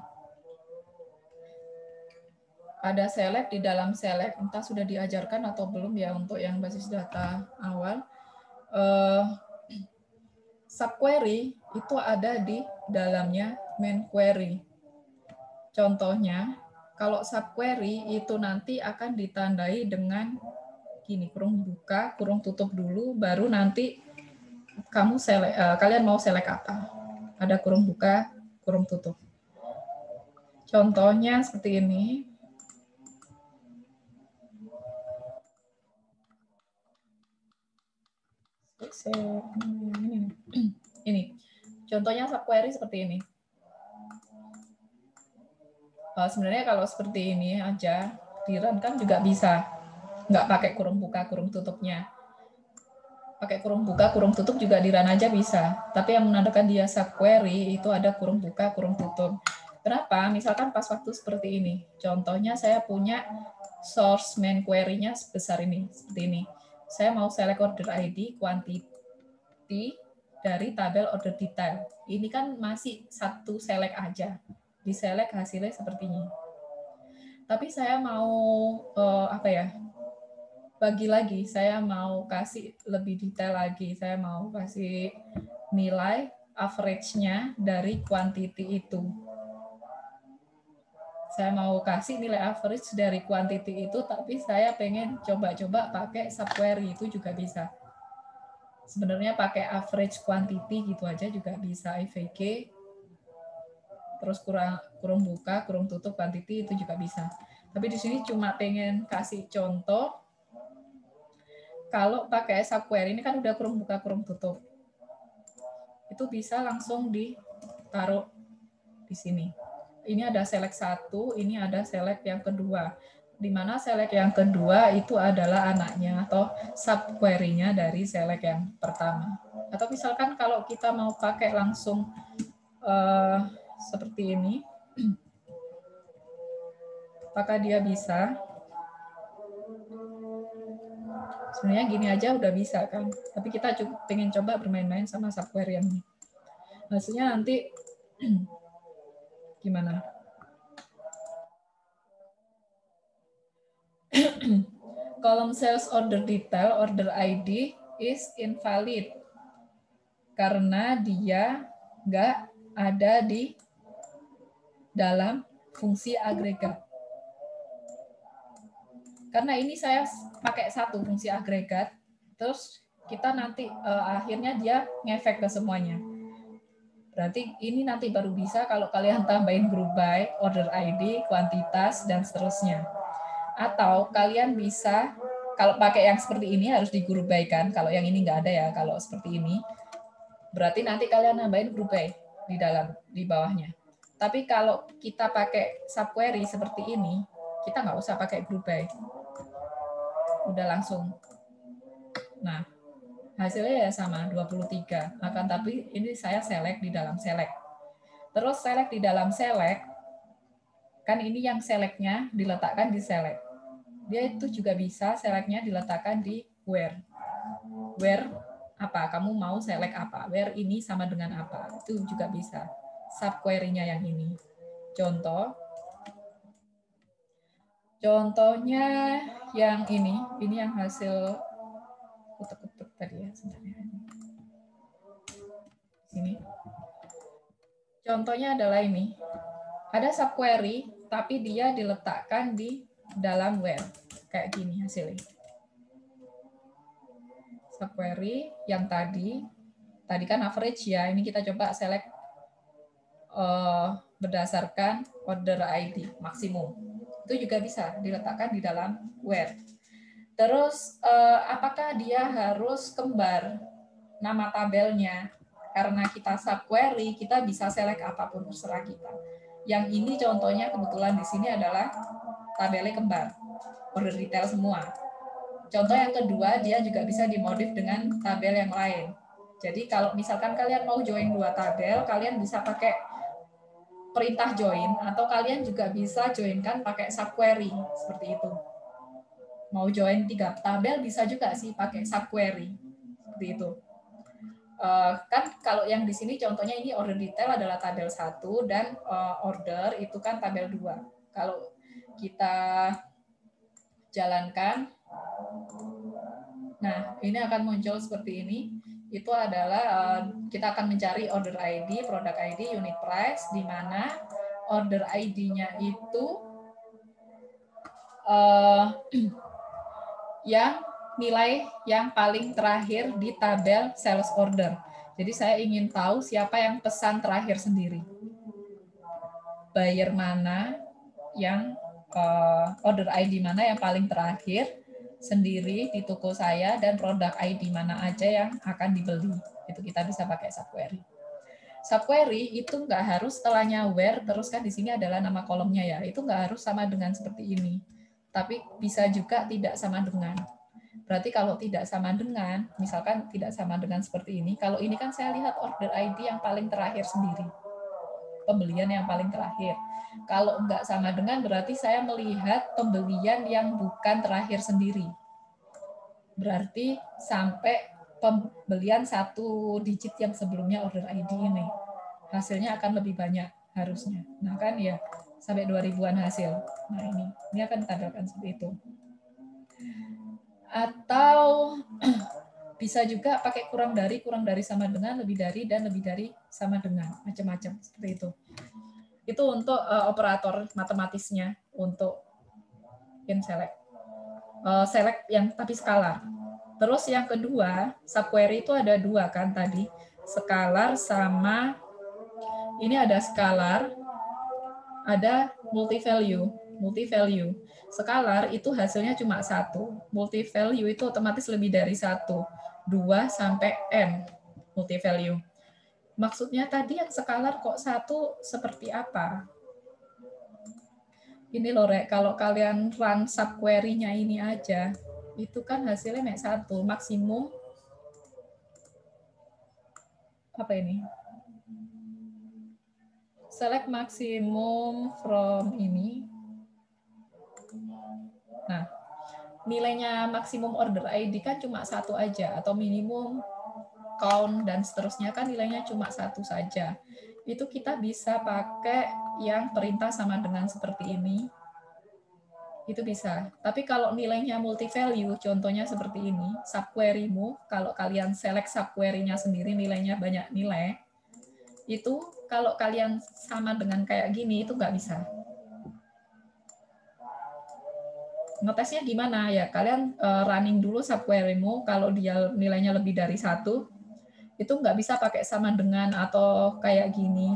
Ada select di dalam select. Entah sudah diajarkan atau belum ya untuk yang basis data awal. Subquery itu ada di dalamnya main query. Contohnya, kalau subquery itu nanti akan ditandai dengan gini, kurung buka, kurung tutup dulu, baru nanti kamu kalian mau select apa. Ada kurung buka, kurung tutup. Contohnya seperti ini. Ini contohnya subquery seperti ini. Sebenarnya kalau seperti ini aja di run kan juga bisa, nggak pakai kurung buka kurung tutupnya. Pakai kurung buka kurung tutup juga di run aja bisa. Tapi yang menandakan dia subquery itu ada kurung buka kurung tutup. Kenapa? Misalkan pas waktu seperti ini. Contohnya saya punya source main query-nya sebesar ini, seperti ini. Saya mau select order ID, quantity dari tabel order detail. Ini kan masih satu select aja. Di select hasilnya seperti ini. Tapi saya mau bagi lagi, saya mau kasih lebih detail lagi. Saya mau kasih nilai average-nya dari quantity itu. Saya mau kasih nilai average dari quantity itu, tapi saya pengen coba-coba pakai subquery, itu juga bisa. Sebenarnya pakai average quantity gitu aja juga bisa, IVG, terus kurung buka, kurung tutup quantity, itu juga bisa. Tapi di sini cuma pengen kasih contoh, kalau pakai subquery ini kan udah kurung buka, kurung tutup. Itu bisa langsung ditaruh di sini. Ini ada select 1, ini ada select yang kedua. Di mana select yang kedua itu adalah anaknya atau subquery-nya dari select yang pertama. Atau misalkan kalau kita mau pakai langsung seperti ini, apakah dia bisa? Sebenarnya gini aja udah bisa kan, tapi kita pengen coba bermain-main sama subquery yang ini. Hasilnya nanti gimana? Column sales order detail, order ID is invalid karena dia nggak ada di dalam fungsi agregat. Karena ini saya pakai satu fungsi agregat, terus kita nanti akhirnya dia ngefek ke semuanya. Berarti ini nanti baru bisa kalau kalian tambahin group by, order ID, kuantitas, dan seterusnya. Atau kalian bisa, kalau pakai yang seperti ini harus di group by kan, kalau yang ini nggak ada ya, kalau seperti ini. Berarti nanti kalian nambahin group by di bawahnya. Tapi kalau kita pakai subquery seperti ini, kita nggak usah pakai group by. Udah langsung. Nah, hasilnya ya sama, 23. Akan tapi ini saya select di dalam select. Terus select di dalam select, kan ini yang selectnya diletakkan di select. Dia itu juga bisa selectnya diletakkan di where. Where apa? Kamu mau select apa? Where ini sama dengan apa? Itu juga bisa. Subquery-nya yang ini. Contohnya yang ini yang hasil kutuk-kutuk tadi ya sebenarnya. Ini. Contohnya adalah ini. Ada subquery, tapi dia diletakkan di dalam where. Kayak gini hasilnya. Subquery yang tadi kan average ya. Ini kita coba select berdasarkan order ID maksimum. Itu juga bisa diletakkan di dalam where. Terus apakah dia harus kembar nama tabelnya? Karena kita subquery, kita bisa select apapun terserah kita. Yang ini contohnya kebetulan di sini adalah tabelnya kembar, order detail semua. Contoh yang kedua, dia juga bisa dimodif dengan tabel yang lain. Jadi kalau misalkan kalian mau join 2 tabel, kalian bisa pakai perintah join, atau kalian juga bisa joinkan pakai subquery, seperti itu. Mau join 3 tabel bisa juga sih pakai subquery, seperti itu. Kan kalau yang di sini contohnya ini order detail adalah tabel 1 dan order itu kan tabel 2. Kalau kita jalankan, nah ini akan muncul seperti ini. Itu adalah kita akan mencari order ID, product ID, unit price, di mana order ID-nya itu yang nilai yang paling terakhir di tabel sales order. Jadi saya ingin tahu siapa yang pesan terakhir sendiri. Buyer mana yang order ID mana yang paling terakhir sendiri di toko saya, dan produk ID mana aja yang akan dibeli. Itu kita bisa pakai subquery. Subquery itu nggak harus setelahnya where, terus kan di sini adalah nama kolomnya ya. Itu nggak harus sama dengan seperti ini. Tapi bisa juga tidak sama dengan. Berarti kalau tidak sama dengan, misalkan tidak sama dengan seperti ini, kalau ini kan saya lihat order ID yang paling terakhir sendiri. pembelian yang paling terakhir. Kalau enggak sama dengan berarti saya melihat pembelian yang bukan terakhir sendiri. Berarti sampai pembelian 1 digit yang sebelumnya order ID ini. Hasilnya akan lebih banyak harusnya. Nah kan ya sampai 2000-an hasil. Nah ini akan ditampilkan seperti itu. Atau bisa juga pakai kurang dari sama dengan, lebih dari, dan lebih dari sama dengan, macam-macam seperti itu. Itu untuk operator matematisnya untuk in select. Select yang tapi skalar. Terus yang kedua, subquery itu ada 2 kan tadi. Skalar sama, ini ada skalar, ada multi-value. Multi-value. Skalar itu hasilnya cuma 1. Multi-value itu otomatis lebih dari 1. 2 sampai N multi-value. Maksudnya tadi yang skalar kok 1 seperti apa? Ini loh, Rek, kalau kalian run subquery-nya ini aja, itu kan hasilnya mek 1, maksimum apa ini? Select maksimum from ini. Nah, nilainya maksimum order ID kan cuma 1 aja, atau minimum count dan seterusnya kan nilainya cuma 1 saja. Itu kita bisa pakai yang perintah sama dengan seperti ini. Itu bisa. Tapi kalau nilainya multi-value, contohnya seperti ini, subquery-mu, kalau kalian select subquery-nya sendiri, nilainya banyak nilai, itu kalau kalian sama dengan kayak gini, itu nggak bisa. Ngetesnya gimana? Ya, kalian running dulu subquery-mu, kalau dia nilainya lebih dari 1, itu nggak bisa pakai sama dengan atau kayak gini,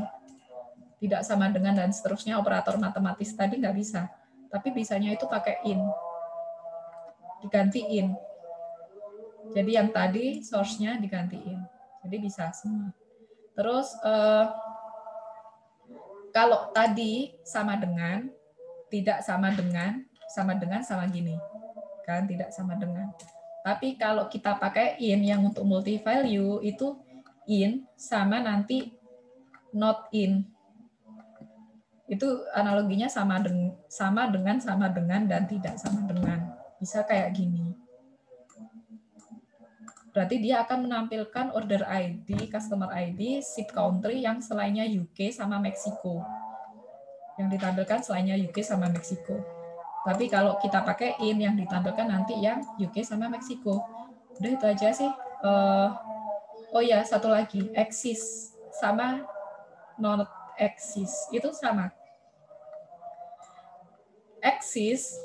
tidak sama dengan, dan seterusnya, operator matematis tadi nggak bisa. Tapi bisanya itu pakai in. Digantiin. Jadi yang tadi source-nya digantiin. Jadi bisa semua. Terus kalau tadi sama dengan, tidak sama dengan sama gini. Kan tidak sama dengan. Tapi kalau kita pakai in yang untuk multi value itu in sama nanti not in. Itu analoginya sama dengan dan tidak sama dengan. Bisa kayak gini. Berarti dia akan menampilkan order ID, customer ID, ship country yang selainnya UK sama Meksiko. Yang ditampilkan selainnya UK sama Meksiko. Tapi kalau kita pakai in yang ditampilkan nanti yang UK sama Meksiko. Udah itu aja sih. Oh ya, satu lagi. Axis sama non axis. Itu sama. Axis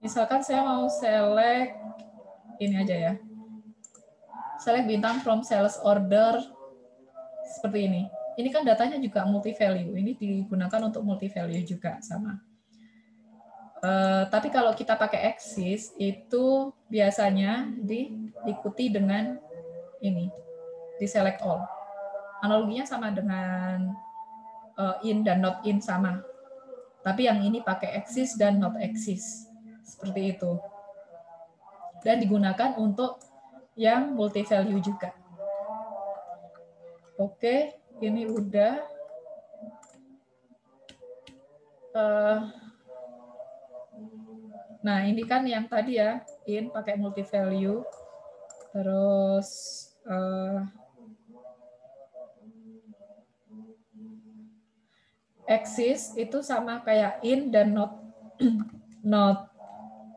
misalkan saya mau select ini aja ya. Select bintang from sales order seperti ini. Ini kan datanya juga multi value. Ini digunakan untuk multi value juga sama. Tapi kalau kita pakai axis itu biasanya diikuti dengan ini, di select all. Analoginya sama dengan in dan not in sama. Tapi yang ini pakai axis dan not axis. Seperti itu. Dan digunakan untuk yang multi value juga. Oke, ini udah. Nah, ini kan yang tadi ya, in pakai multi value. Terus axis itu sama kayak in dan not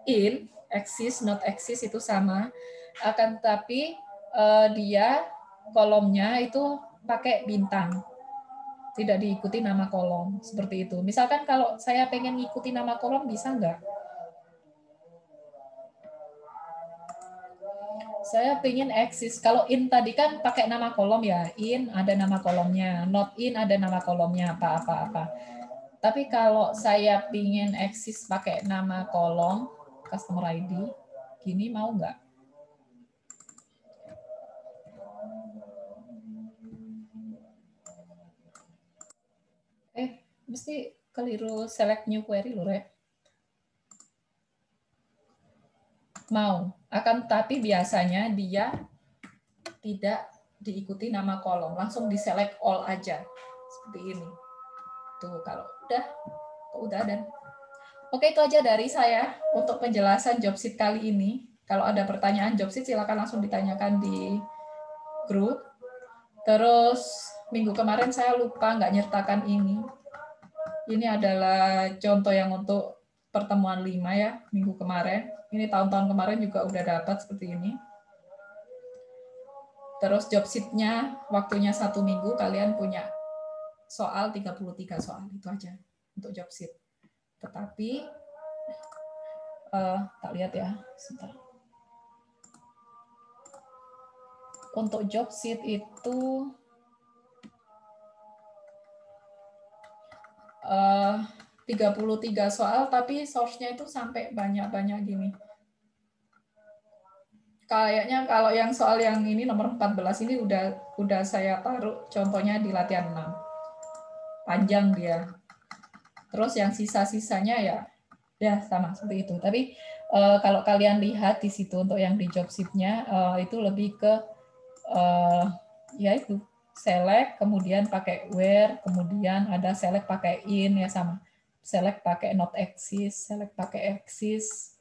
in, axis not axis itu sama. Akan tetapi dia kolomnya itu pakai bintang. Tidak diikuti nama kolom seperti itu. Misalkan kalau saya pengen ngikuti nama kolom bisa nggak? Saya pengen axis. Kalau in tadi kan pakai nama kolom ya. In ada nama kolomnya. Not in ada nama kolomnya. Apa. Tapi kalau saya pengen axis pakai nama kolom, customer ID, gini mau nggak? Mesti keliru select new query loh, Rek. Mau. Akan tapi biasanya dia tidak diikuti nama kolom, langsung di select all aja seperti ini. Tuh kalau udah dan oke, itu aja dari saya untuk penjelasan job sheet kali ini. Kalau ada pertanyaan job sheet silakan langsung ditanyakan di grup. Terus minggu kemarin saya lupa nggak nyertakan ini. Ini adalah contoh yang untuk pertemuan 5 ya, minggu kemarin. Ini tahun-tahun kemarin juga udah dapat seperti ini. Terus job sheet-nya waktunya 1 minggu, kalian punya soal 33 soal, itu aja untuk job sheet. Tetapi, tak lihat ya, sebentar. Untuk job sheet itu 33 soal, tapi source-nya itu sampai banyak-banyak gini. Kayaknya kalau yang soal yang ini nomor 14 ini udah saya taruh contohnya di latihan 6. Panjang dia. Terus yang sisa-sisanya ya sama seperti itu. Tapi kalau kalian lihat di situ untuk yang di job sheet-nya itu lebih ke ya itu select, kemudian pakai where, kemudian ada select pakai in ya sama. Select pakai not exist, select pakai exist.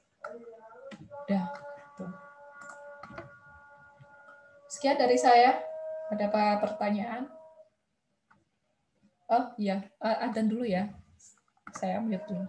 Udah. Tuh. Sekian dari saya. Ada apa pertanyaan? Oh iya, adzan dulu ya. Saya mute dulu.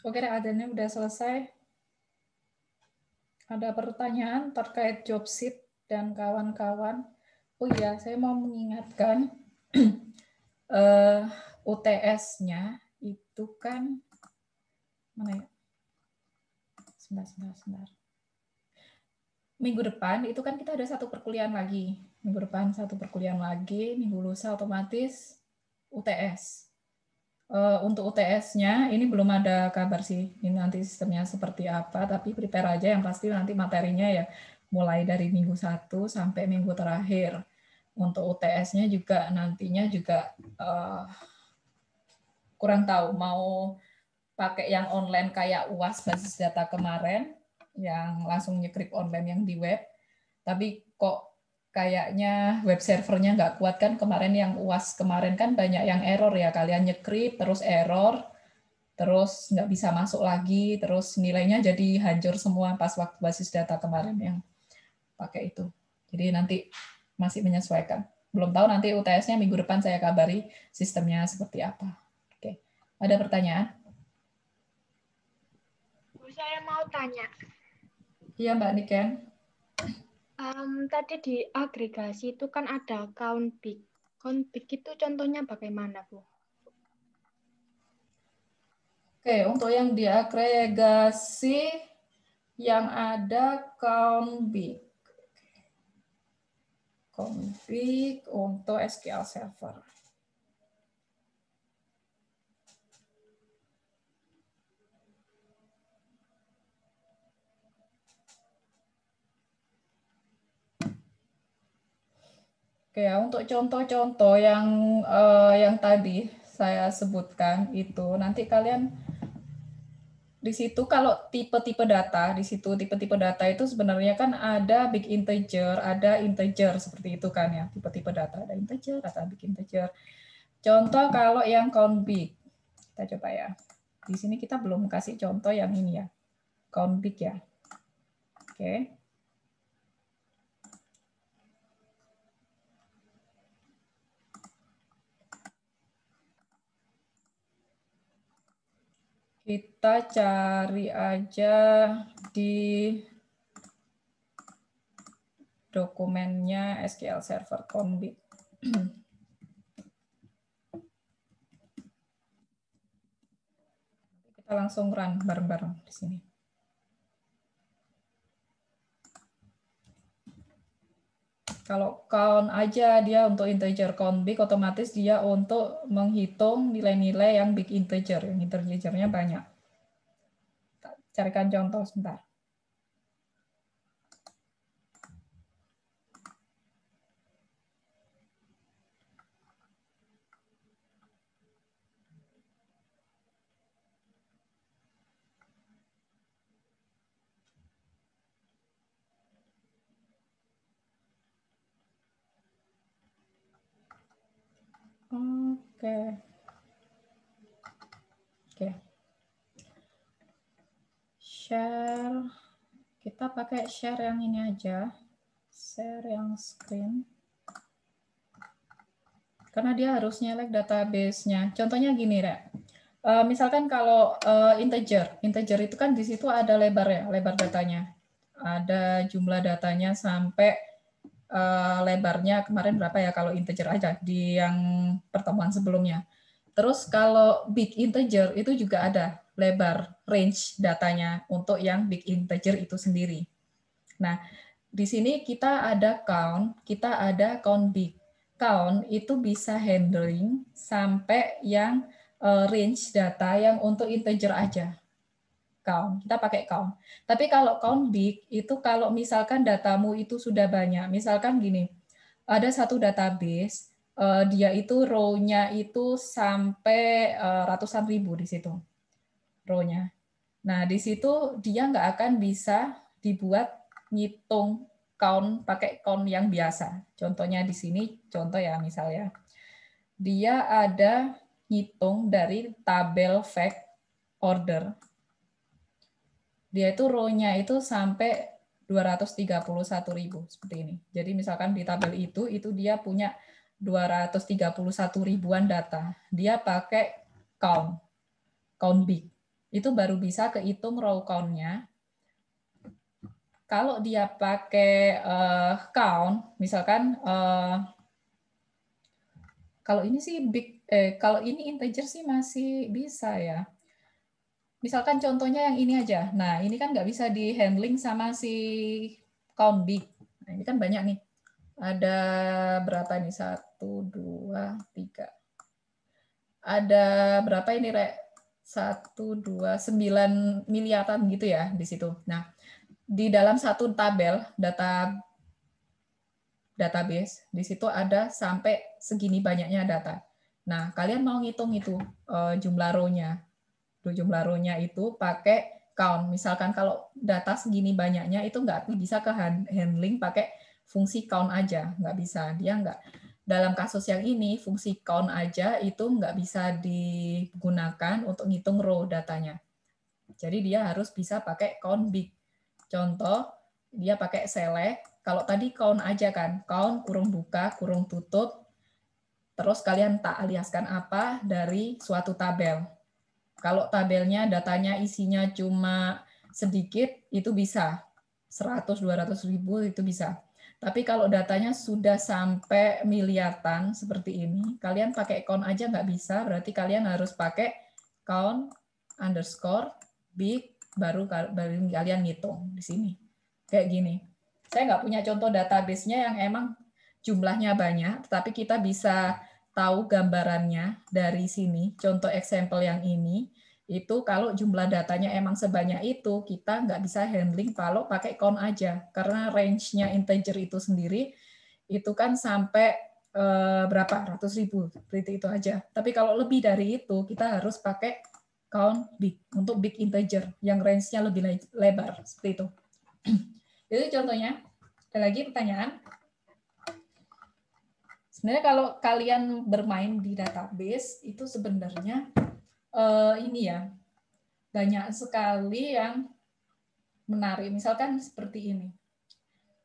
Oke, adanya udah selesai. Ada pertanyaan terkait job sheet dan kawan-kawan. Oh iya, saya mau mengingatkan UTS-nya itu kan mana ya? Sebentar. Minggu depan itu kan kita ada 1 perkuliahan lagi. Minggu depan 1 perkuliahan lagi, minggu lusa otomatis UTS. Untuk UTS-nya ini belum ada kabar sih. Ini nanti sistemnya seperti apa, tapi prepare aja yang pasti nanti materinya ya mulai dari minggu 1 sampai minggu terakhir. Untuk UTS-nya juga nantinya juga kurang tahu mau pakai yang online kayak UAS basis data kemarin yang langsung nyekrip online yang di web. Tapi kok kayaknya web servernya nggak kuat kan kemarin yang UAS kemarin kan banyak yang error ya, kalian nyekrip terus error, terus nggak bisa masuk lagi, terus nilainya jadi hancur semua pas waktu basis data kemarin yang pakai itu. Jadi nanti masih menyesuaikan. Belum tahu nanti UTS-nya minggu depan saya kabari sistemnya seperti apa. Oke, ada pertanyaan? Bu, saya mau tanya. Iya Mbak Niken. Tadi di agregasi itu kan ada count big. Count big itu contohnya bagaimana, Bu? Oke, untuk yang diagregasi yang ada count big. Config untuk SQL Server. Oke ya, untuk contoh-contoh yang tadi saya sebutkan itu nanti kalian di situ kalau tipe-tipe data di situ tipe-tipe data itu sebenarnya kan ada big integer, ada integer seperti itu kan ya, tipe-tipe data ada integer, ada big integer. Contoh kalau yang count big, kita coba ya. Di sini kita belum kasih contoh yang ini ya, count big ya. Oke. Kita cari aja di dokumennya SQL Server config. Kita langsung run bareng-bareng di sini. Kalau count aja dia untuk integer, count big otomatis dia untuk menghitung nilai-nilai yang big integer, yang integernya banyak. Carikan contoh sebentar. Oke. Oke. Share. Kita pakai share yang ini aja. Share yang screen. Karena dia harus nyelek database-nya. Contohnya gini, Rek. Misalkan kalau integer itu kan di situ ada lebar ya, lebar datanya. Ada jumlah datanya sampai lebarnya kemarin berapa ya kalau integer aja di yang pertemuan sebelumnya. Terus kalau big integer itu juga ada lebar range datanya untuk yang big integer itu sendiri. Nah, di sini kita ada count big. Count itu bisa handling sampai yang range data yang untuk integer aja. Count, kita pakai count. Tapi kalau count big itu kalau misalkan datamu itu sudah banyak, misalkan gini, ada satu database, dia itu row-nya itu sampai ratusan ribu di situ, row-nya. Nah, di situ dia nggak akan bisa dibuat ngitung count pakai count yang biasa. Contohnya di sini, contoh ya misalnya, dia ada ngitung dari tabel fact order. Dia itu row-nya itu sampai 231.000 seperti ini. Jadi misalkan di tabel itu dia punya 231 ribuan data. Dia pakai count big. Itu baru bisa kehitung row count-nya. Kalau dia pakai count, misalkan kalau ini sih big, kalau ini integer sih masih bisa ya. Misalkan contohnya yang ini aja. Nah, ini kan nggak bisa di handling sama si count big. Nah, ini kan banyak nih. Ada berapa nih? 1, 2, 3. Ada berapa ini, Rek? 1, 2, 9 miliaran gitu ya di situ. Nah, di dalam satu tabel database, di situ ada sampai segini banyaknya data. Nah, kalian mau ngitung itu jumlah row-nya. Jumlah row-nya itu pakai count. Misalkan kalau data segini banyaknya itu nggak bisa ke handling pakai fungsi count aja, nggak bisa. Dia dalam kasus yang ini, fungsi count aja itu nggak bisa digunakan untuk ngitung row datanya. Jadi dia harus bisa pakai count big. Contoh, dia pakai select. Kalau tadi count aja kan, count kurung buka, kurung tutup, terus kalian tak aliaskan apa dari suatu tabel. Kalau tabelnya datanya isinya cuma sedikit, itu bisa. 100-200 ribu itu bisa. Tapi kalau datanya sudah sampai miliaran seperti ini, kalian pakai count aja nggak bisa, berarti kalian harus pakai count underscore big, baru kalian ngitung di sini. Kayak gini. Saya nggak punya contoh database-nya yang emang jumlahnya banyak, tetapi kita bisa tahu gambarannya dari sini. Contoh example yang ini, itu kalau jumlah datanya emang sebanyak itu, kita nggak bisa handling kalau pakai count aja. Karena range-nya integer itu sendiri, itu kan sampai berapa? Ratus ribu. Seperti itu aja. Tapi kalau lebih dari itu, kita harus pakai count big, untuk big integer, yang range-nya lebih lebar. Seperti itu. Itu contohnya. Ada lagi pertanyaan? Sebenarnya kalau kalian bermain di database, itu sebenarnya ini ya, banyak sekali yang menarik. Misalkan seperti ini.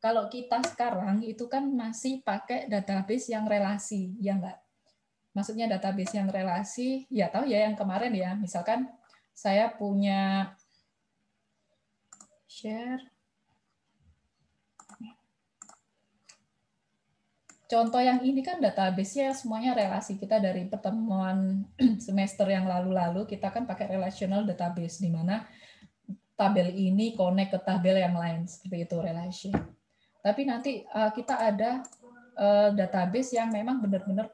Kalau kita sekarang itu kan masih pakai database yang relasi, ya enggak? Maksudnya database yang relasi, ya tahu ya yang kemarin ya. Misalkan saya punya share. Contoh yang ini kan database-nya semuanya relasi. Kita dari pertemuan semester yang lalu-lalu, kita kan pakai relational database, di mana tabel ini connect ke tabel yang lain, seperti itu relation. Tapi nanti kita ada database yang memang benar-benar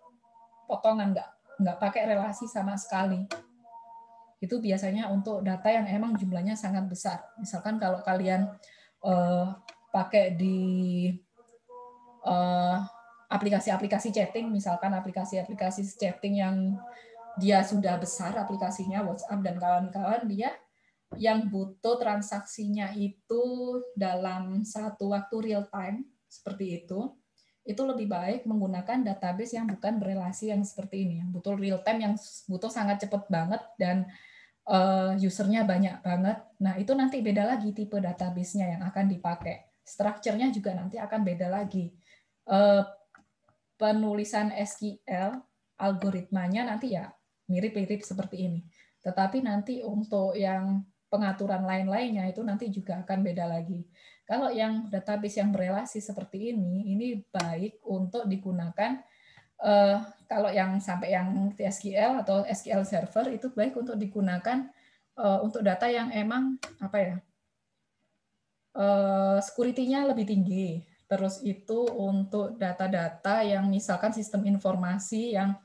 potongan, nggak pakai relasi sama sekali. Itu biasanya untuk data yang emang jumlahnya sangat besar. Misalkan kalau kalian pakai di aplikasi-aplikasi chatting, misalkan aplikasi-aplikasi chatting yang dia sudah besar aplikasinya, WhatsApp dan kawan-kawan, dia yang butuh transaksinya itu dalam satu waktu real time, seperti itu lebih baik menggunakan database yang bukan berelasi yang seperti ini, yang butuh real time, yang butuh sangat cepat banget, dan usernya banyak banget. Nah, itu nanti beda lagi tipe database-nya yang akan dipakai. Structure-nya juga nanti akan beda lagi. Penulisan SQL, algoritmanya nanti ya mirip-mirip seperti ini. Tetapi nanti untuk yang pengaturan lain-lainnya itu nanti juga akan beda lagi. Kalau yang database yang berelasi seperti ini baik untuk digunakan, kalau yang sampai yang SQL atau SQL Server itu baik untuk digunakan untuk data yang emang apa ya, security-nya lebih tinggi. Terus itu untuk data-data yang misalkan sistem informasi yang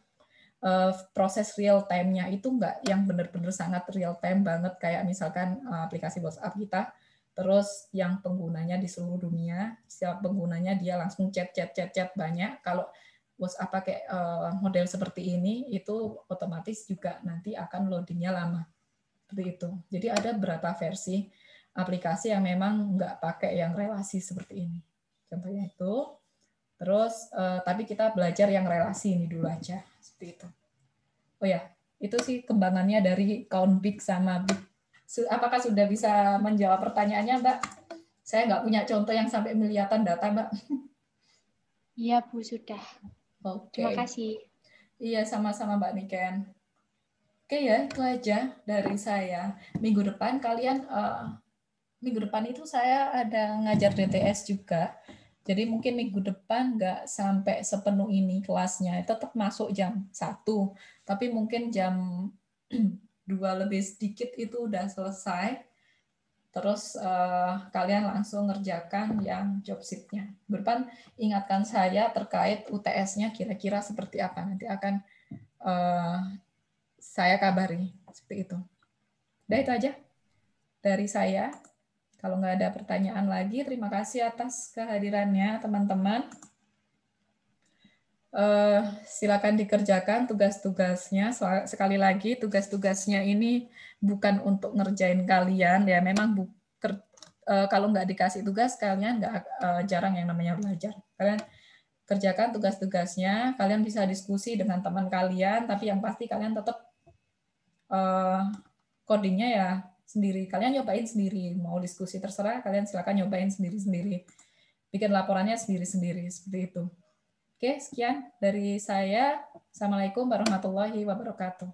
proses real time-nya itu enggak yang benar-benar sangat real time banget, kayak misalkan aplikasi WhatsApp kita, terus yang penggunanya di seluruh dunia, setiap penggunanya dia langsung chat banyak. Kalau WhatsApp pakai model seperti ini, itu otomatis juga nanti akan loading-nya lama. Seperti itu. Jadi ada beberapa versi aplikasi yang memang nggak pakai yang relasi seperti ini. Contohnya itu. Terus, tapi kita belajar yang relasi ini dulu aja. Seperti itu. Oh ya, itu sih kembangannya dari count big sama big. Apakah sudah bisa menjawab pertanyaannya, Mbak? Saya nggak punya contoh yang sampai miliaran data, Mbak. Iya, Bu, sudah. Oke. Terima kasih. Iya, sama-sama Mbak Niken. Oke ya, itu aja dari saya. Minggu depan itu saya ada ngajar DTS juga. Jadi mungkin minggu depan nggak sampai sepenuh ini kelasnya. Tetap masuk jam 1, tapi mungkin jam 2 lebih sedikit itu udah selesai. Terus kalian langsung ngerjakan yang job sheet-nya. Berpan ingatkan saya terkait UTS-nya kira-kira seperti apa. Nanti akan saya kabari. Seperti itu. Udah itu aja dari saya. Kalau nggak ada pertanyaan lagi, terima kasih atas kehadirannya teman-teman. Silakan dikerjakan tugas-tugasnya. Sekali lagi, tugas-tugasnya ini bukan untuk ngerjain kalian. Ya, memang kalau nggak dikasih tugas, kalian nggak jarang yang namanya belajar. Kalian kerjakan tugas-tugasnya. Kalian bisa diskusi dengan teman kalian, tapi yang pasti kalian tetap codingnya ya sendiri. Kalian nyobain sendiri. Mau diskusi terserah, kalian silakan nyobain sendiri-sendiri. Bikin laporannya sendiri-sendiri, seperti itu. Oke, sekian dari saya. Assalamualaikum warahmatullahi wabarakatuh.